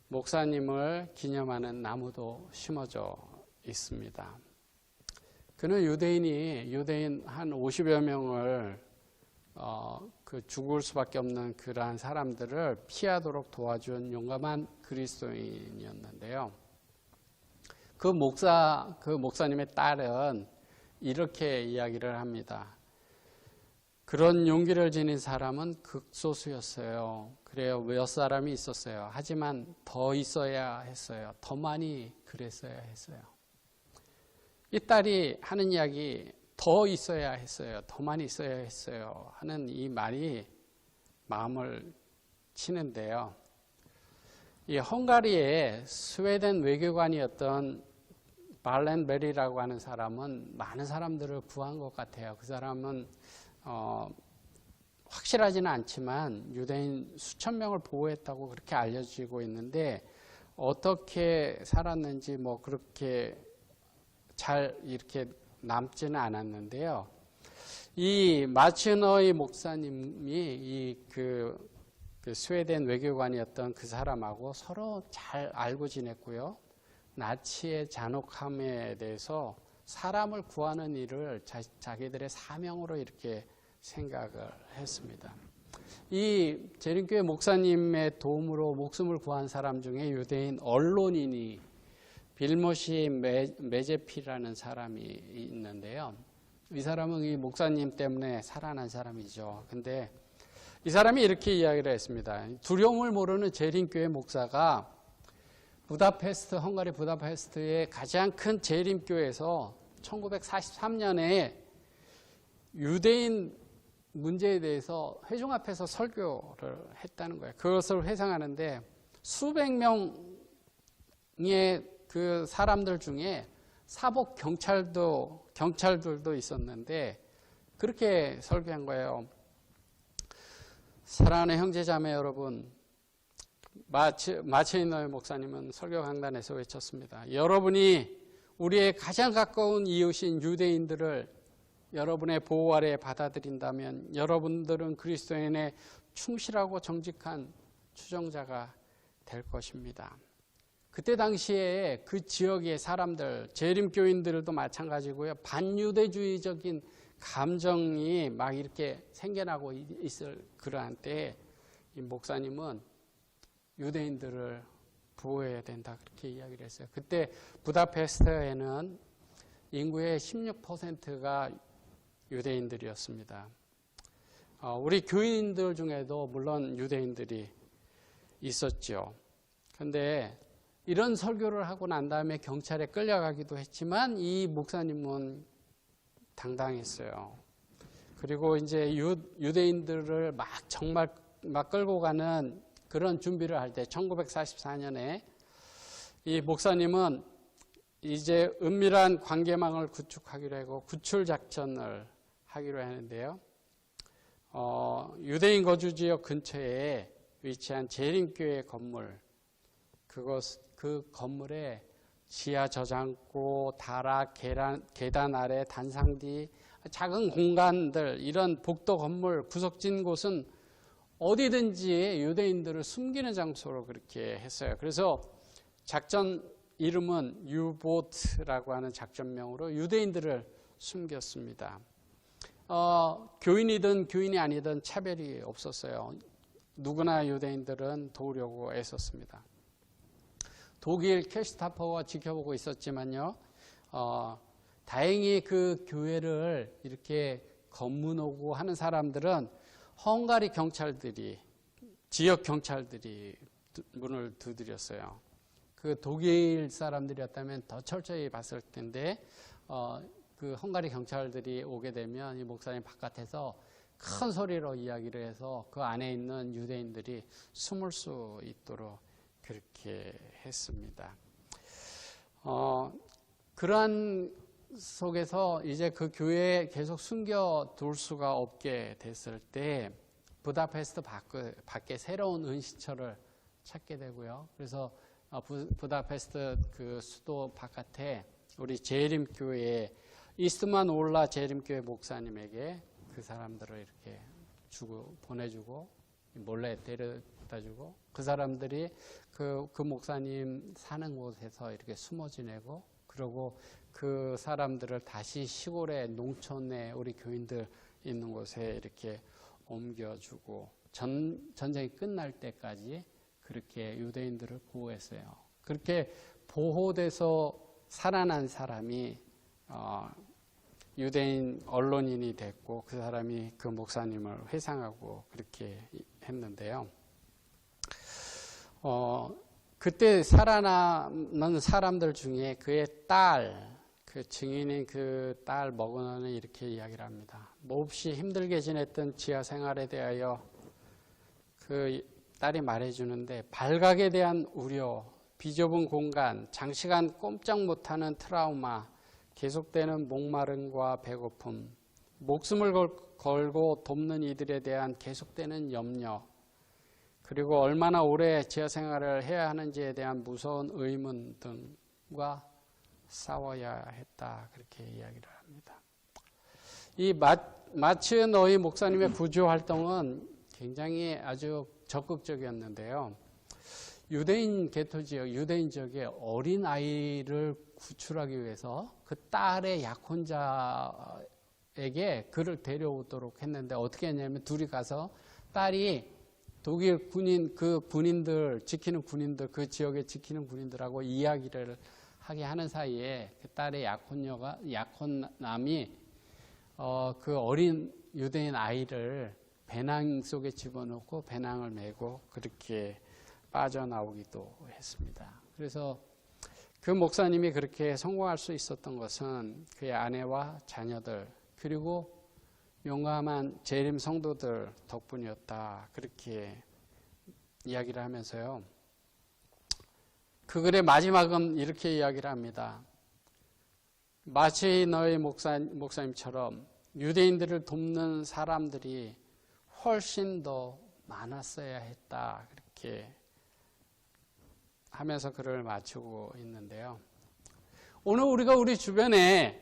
목사님을 기념하는 나무도 심어져 있습니다. 그는 유대인 한 50여 명을 죽을 수밖에 없는 그러한 사람들을 피하도록 도와준 용감한 그리스도인이었는데요. 그 목사님의 딸은 이렇게 이야기를 합니다. 그런 용기를 지닌 사람은 극소수였어요. 그래요. 몇 사람이 있었어요. 하지만 더 있어야 했어요. 더 많이 그랬어야 했어요. 이 딸이 하는 이야기, 더 있어야 했어요. 더 많이 있어야 했어요. 하는 이 말이 마음을 치는데요. 이 헝가리의 스웨덴 외교관이었던 발렌베리라고 하는 사람은 많은 사람들을 구한 것 같아요. 그 사람은 확실하지는 않지만 유대인 수천 명을 보호했다고 그렇게 알려지고 있는데 어떻게 살았는지 뭐 그렇게 잘 이렇게 남지는 않았는데요. 이 마츠너이 목사님이 그 스웨덴 외교관이었던 그 사람하고 서로 잘 알고 지냈고요. 나치의 잔혹함에 대해서 사람을 구하는 일을 자기들의 사명으로 이렇게 생각을 했습니다. 이 재림교회 목사님의 도움으로 목숨을 구한 사람 중에 유대인 언론인이 빌모시 메제피라는 사람이 있는데요. 이 사람은 이 목사님 때문에 살아난 사람이죠. 근데 이 사람이 이렇게 이야기를 했습니다. 두려움을 모르는 재림교회 목사가 헝가리 부다페스트의 가장 큰 재림교회에서 1943년에 유대인 문제에 대해서 회중 앞에서 설교를 했다는 거예요. 그것을 회상하는데 수백 명의 그 사람들 중에 사복 경찰들도 있었는데 그렇게 설교한 거예요. 사랑하는 형제자매 여러분, 마체이너의 목사님은 설교 강단에서 외쳤습니다. 여러분이 우리의 가장 가까운 이웃인 유대인들을 여러분의 보호 아래 받아들인다면 여러분들은 그리스도인의 충실하고 정직한 추종자가 될 것입니다. 그때 당시에 그 지역의 사람들, 재림교인들도 마찬가지고요. 반유대주의적인 감정이 막 이렇게 생겨나고 있을 그러한 때에 이 목사님은 유대인들을 보호해야 된다 그렇게 이야기를 했어요. 그때 부다페스트에는 인구의 16%가 유대인들이었습니다. 우리 교인들 중에도 물론 유대인들이 있었죠. 그런데 이런 설교를 하고 난 다음에 경찰에 끌려가기도 했지만 이 목사님은 당당했어요. 그리고 이제 유대인들을 정말 끌고 가는 그런 준비를 할 때 1944년에 이 목사님은 이제 은밀한 관계망을 구축하기로 하고 구출 작전을 하기로 하는데요. 유대인 거주지역 근처에 위치한 재림교회 건물, 그 건물에 지하 저장고, 다락, 계단 아래 단상 뒤 작은 공간들, 이런 복도 건물, 구석진 곳은 어디든지 유대인들을 숨기는 장소로 그렇게 했어요. 그래서 작전 이름은 유보트라고 하는 작전명으로 유대인들을 숨겼습니다. 교인이든 교인이 아니든 차별이 없었어요. 누구나 유대인들은 도우려고 애썼습니다. 독일 캐슈타포가 지켜보고 있었지만요. 다행히 그 교회를 이렇게 검문하고 하는 사람들은 헝가리 경찰들이, 지역 경찰들이 문을 두드렸어요. 그 독일 사람들이었다면 더 철저히 봤을 텐데, 그 헝가리 경찰들이 오게 되면 이 목사님 바깥에서 큰 소리로 이야기를 해서 그 안에 있는 유대인들이 숨을 수 있도록 그렇게 했습니다. 그러한 속에서 이제 그 교회에 계속 숨겨둘 수가 없게 됐을 때 부다페스트 밖에 새로운 은시처를 찾게 되고요. 그래서 부다페스트 그 수도 바깥에 우리 재림 교회 이스트만 올라 재림 교회 목사님에게 그 사람들을 이렇게 보내주고 몰래 데려다주고 그 사람들이 그 목사님 사는 곳에서 이렇게 숨어 지내고 그러고 그 사람들을 다시 시골의 농촌에 우리 교인들 있는 곳에 이렇게 옮겨주고 전쟁이 끝날 때까지 그렇게 유대인들을 보호했어요. 그렇게 보호돼서 살아난 사람이 유대인 언론인이 됐고 그 사람이 그 목사님을 회상하고 그렇게 했는데요. 그때 살아남은 사람들 중에 그의 딸, 그 증인인 그 딸 머그너는 이렇게 이야기를 합니다. 몹시 힘들게 지냈던 지하 생활에 대하여 그 딸이 말해주는데 발각에 대한 우려, 비좁은 공간, 장시간 꼼짝 못하는 트라우마, 계속되는 목마름과 배고픔, 목숨을 걸고 돕는 이들에 대한 계속되는 염려, 그리고 얼마나 오래 지하 생활을 해야 하는지에 대한 무서운 의문 등과 싸워야 했다. 그렇게 이야기를 합니다. 이 마츠 너희 목사님의 구조 활동은 굉장히 아주 적극적이었는데요. 유대인 개토 지역, 유대인 지역에 어린 아이를 구출하기 위해서 그 딸의 약혼자에게 그를 데려오도록 했는데 어떻게 했냐면 둘이 가서 딸이 독일 군인, 그 군인들, 지키는 군인들, 그 지역에 지키는 군인들하고 이야기를 하게 하는 사이에 그 딸의 약혼남이 그 어린 유대인 아이를 배낭 속에 집어넣고 배낭을 메고 그렇게 빠져나오기도 했습니다. 그래서 그 목사님이 그렇게 성공할 수 있었던 것은 그의 아내와 자녀들 그리고 용감한 재림 성도들 덕분이었다. 그렇게 이야기를 하면서요. 그 글의 마지막은 이렇게 이야기를 합니다. 마치 너희 목사님처럼 유대인들을 돕는 사람들이 훨씬 더 많았어야 했다. 그렇게 하면서 글을 마치고 있는데요. 오늘 우리가 우리 주변에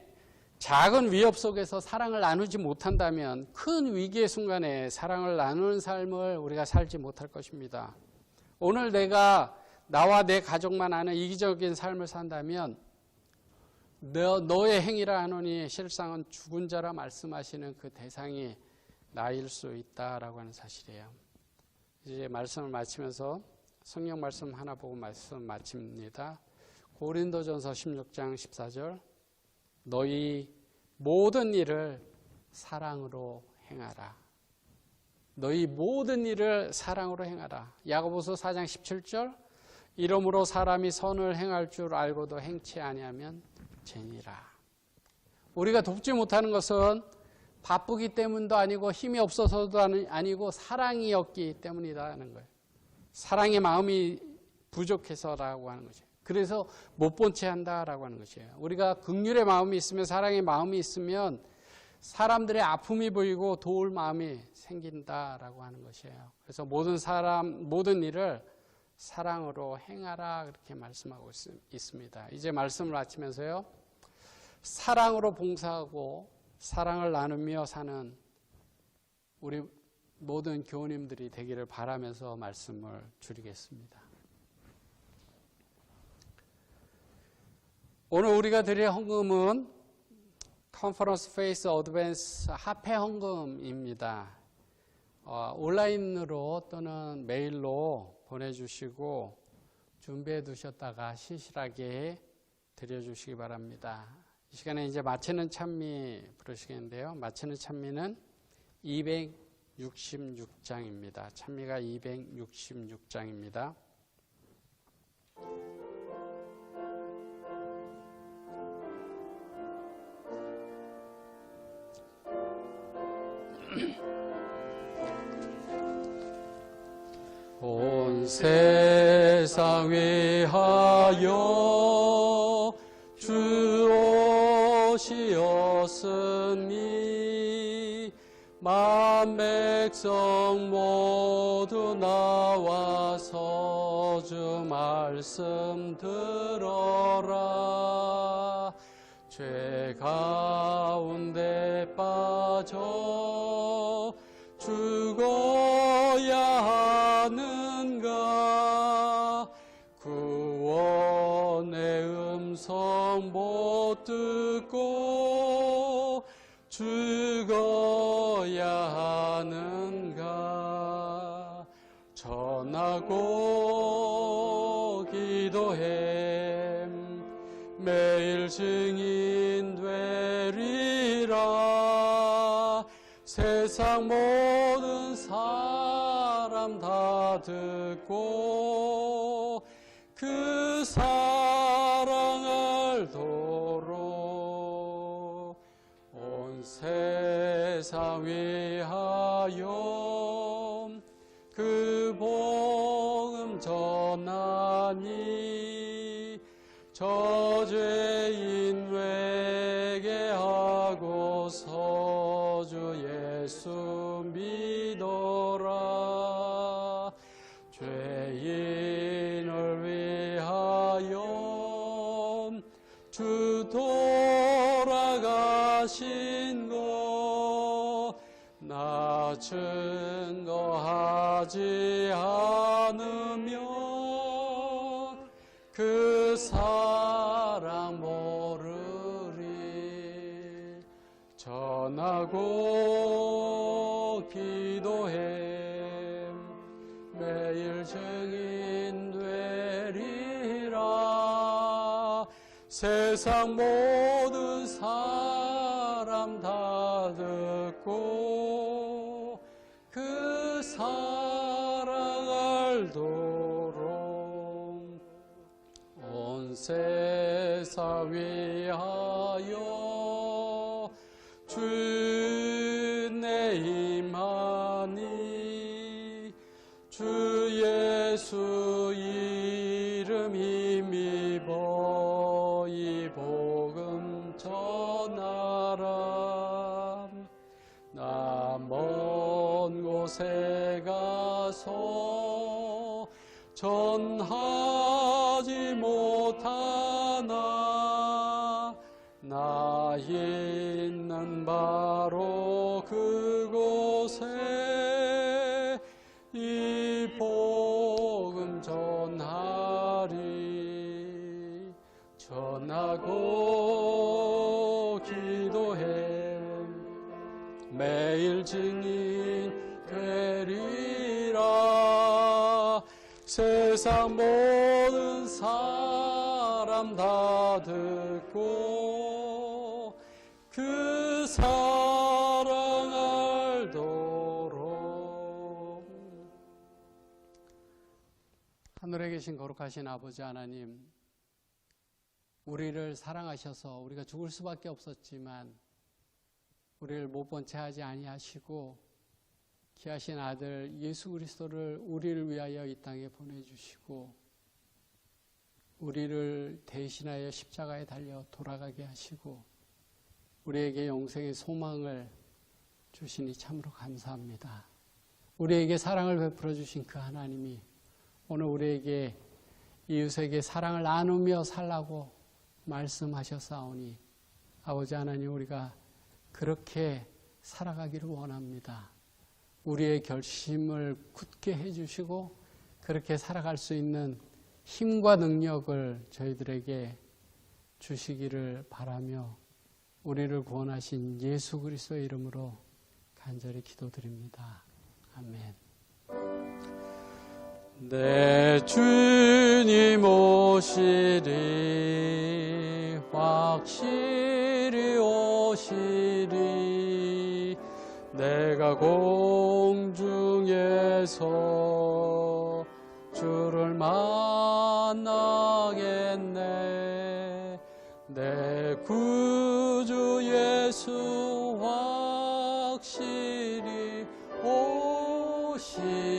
작은 위협 속에서 사랑을 나누지 못한다면 큰 위기의 순간에 사랑을 나누는 삶을 우리가 살지 못할 것입니다. 오늘 나와 내 가족만 아는 이기적인 삶을 산다면 너의 행위라 하노니 실상은 죽은 자라 말씀하시는 그 대상이 나일 수 있다라고 하는 사실이에요. 이제 말씀을 마치면서 성경 말씀 하나 보고 말씀 마칩니다. 고린도전서 16장 14절 너희 모든 일을 사랑으로 행하라. 너희 모든 일을 사랑으로 행하라. 야고보서 4장 17절 이러므로 사람이 선을 행할 줄 알고도 행치 아니하면 죄니라. 우리가 돕지 못하는 것은 바쁘기 때문도 아니고 힘이 없어서도 아니고 사랑이 없기 때문이라는 거예요. 사랑의 마음이 부족해서라고 하는 거죠. 그래서 못 본 채 한다라고 하는 것이에요. 우리가 긍휼의 마음이 있으면 사랑의 마음이 있으면 사람들의 아픔이 보이고 도울 마음이 생긴다라고 하는 것이에요. 그래서 모든 일을 사랑으로 행하라 그렇게 말씀하고 있습니다. 이제 말씀을 마치면서요. 사랑으로 봉사하고 사랑을 나누며 사는 우리 모든 교우님들이 되기를 바라면서 말씀을 줄이겠습니다. 오늘 우리가 드릴 헌금은 컨퍼런스 페이스 어드밴스 합회 헌금입니다. 온라인으로 또는 메일로 보내주시고 준비해 두셨다가 신실하게 드려주시기 바랍니다. 이 시간에 이제 마치는 찬미 부르시겠는데요. 마치는 찬미는 266장입니다. 찬미가 266장입니다. 온 세상 위하여 주 오시었으니 만 백성 모두 나와서 주 말씀 들어라. 죄 가운데 빠져 죽어야 하는가. 구원의 음성 못 듣고 죽어야 하는가. 전하고 기도해 매일 증인 되리라. 세상 모든 사람 다 듣고 그 사랑 알도록 온 세상 위하여 그 복음 전하니 저 죄인 회개하고서 주 예수 믿어라. 죄인을 위하여 주 돌아가신 것 나 증거하지 않으면 그 사랑 모르리. 전하고 기도해 매일 증인 되리라. 세상 모든 사람 다 듣고 그 사랑 알도록 온 세상 위하여 주 내 임하니 주 예수 이름 힘입어 이 복음 전하라. 나 먼 곳에 가서 전하지 못하나 나 있는 바로 그곳에 이 복음 전하리. 전하고 기도해 매일 증인 되리라. 세상 모든 사람 다 듣고 그 사랑 알도록. 하늘에 계신 거룩하신 아버지 하나님, 우리를 사랑하셔서 우리가 죽을 수밖에 없었지만 우리를 못 본 채 하지 아니하시고 귀하신 아들 예수 그리스도를 우리를 위하여 이 땅에 보내주시고 우리를 대신하여 십자가에 달려 돌아가게 하시고 우리에게 영생의 소망을 주시니 참으로 감사합니다. 우리에게 사랑을 베풀어 주신 그 하나님이 오늘 우리에게 이웃에게 사랑을 나누며 살라고 말씀하셨사오니 아버지 하나님, 우리가 그렇게 살아가기를 원합니다. 우리의 결심을 굳게 해주시고 그렇게 살아갈 수 있는 힘과 능력을 저희들에게 주시기를 바라며 우리를 구원하신 예수 그리스도의 이름으로 간절히 기도드립니다. 아멘. 내 주님 오시리 확실히 오시리 내가 공중에서 주를 만나겠네 내 구주 예수 확실히 오시리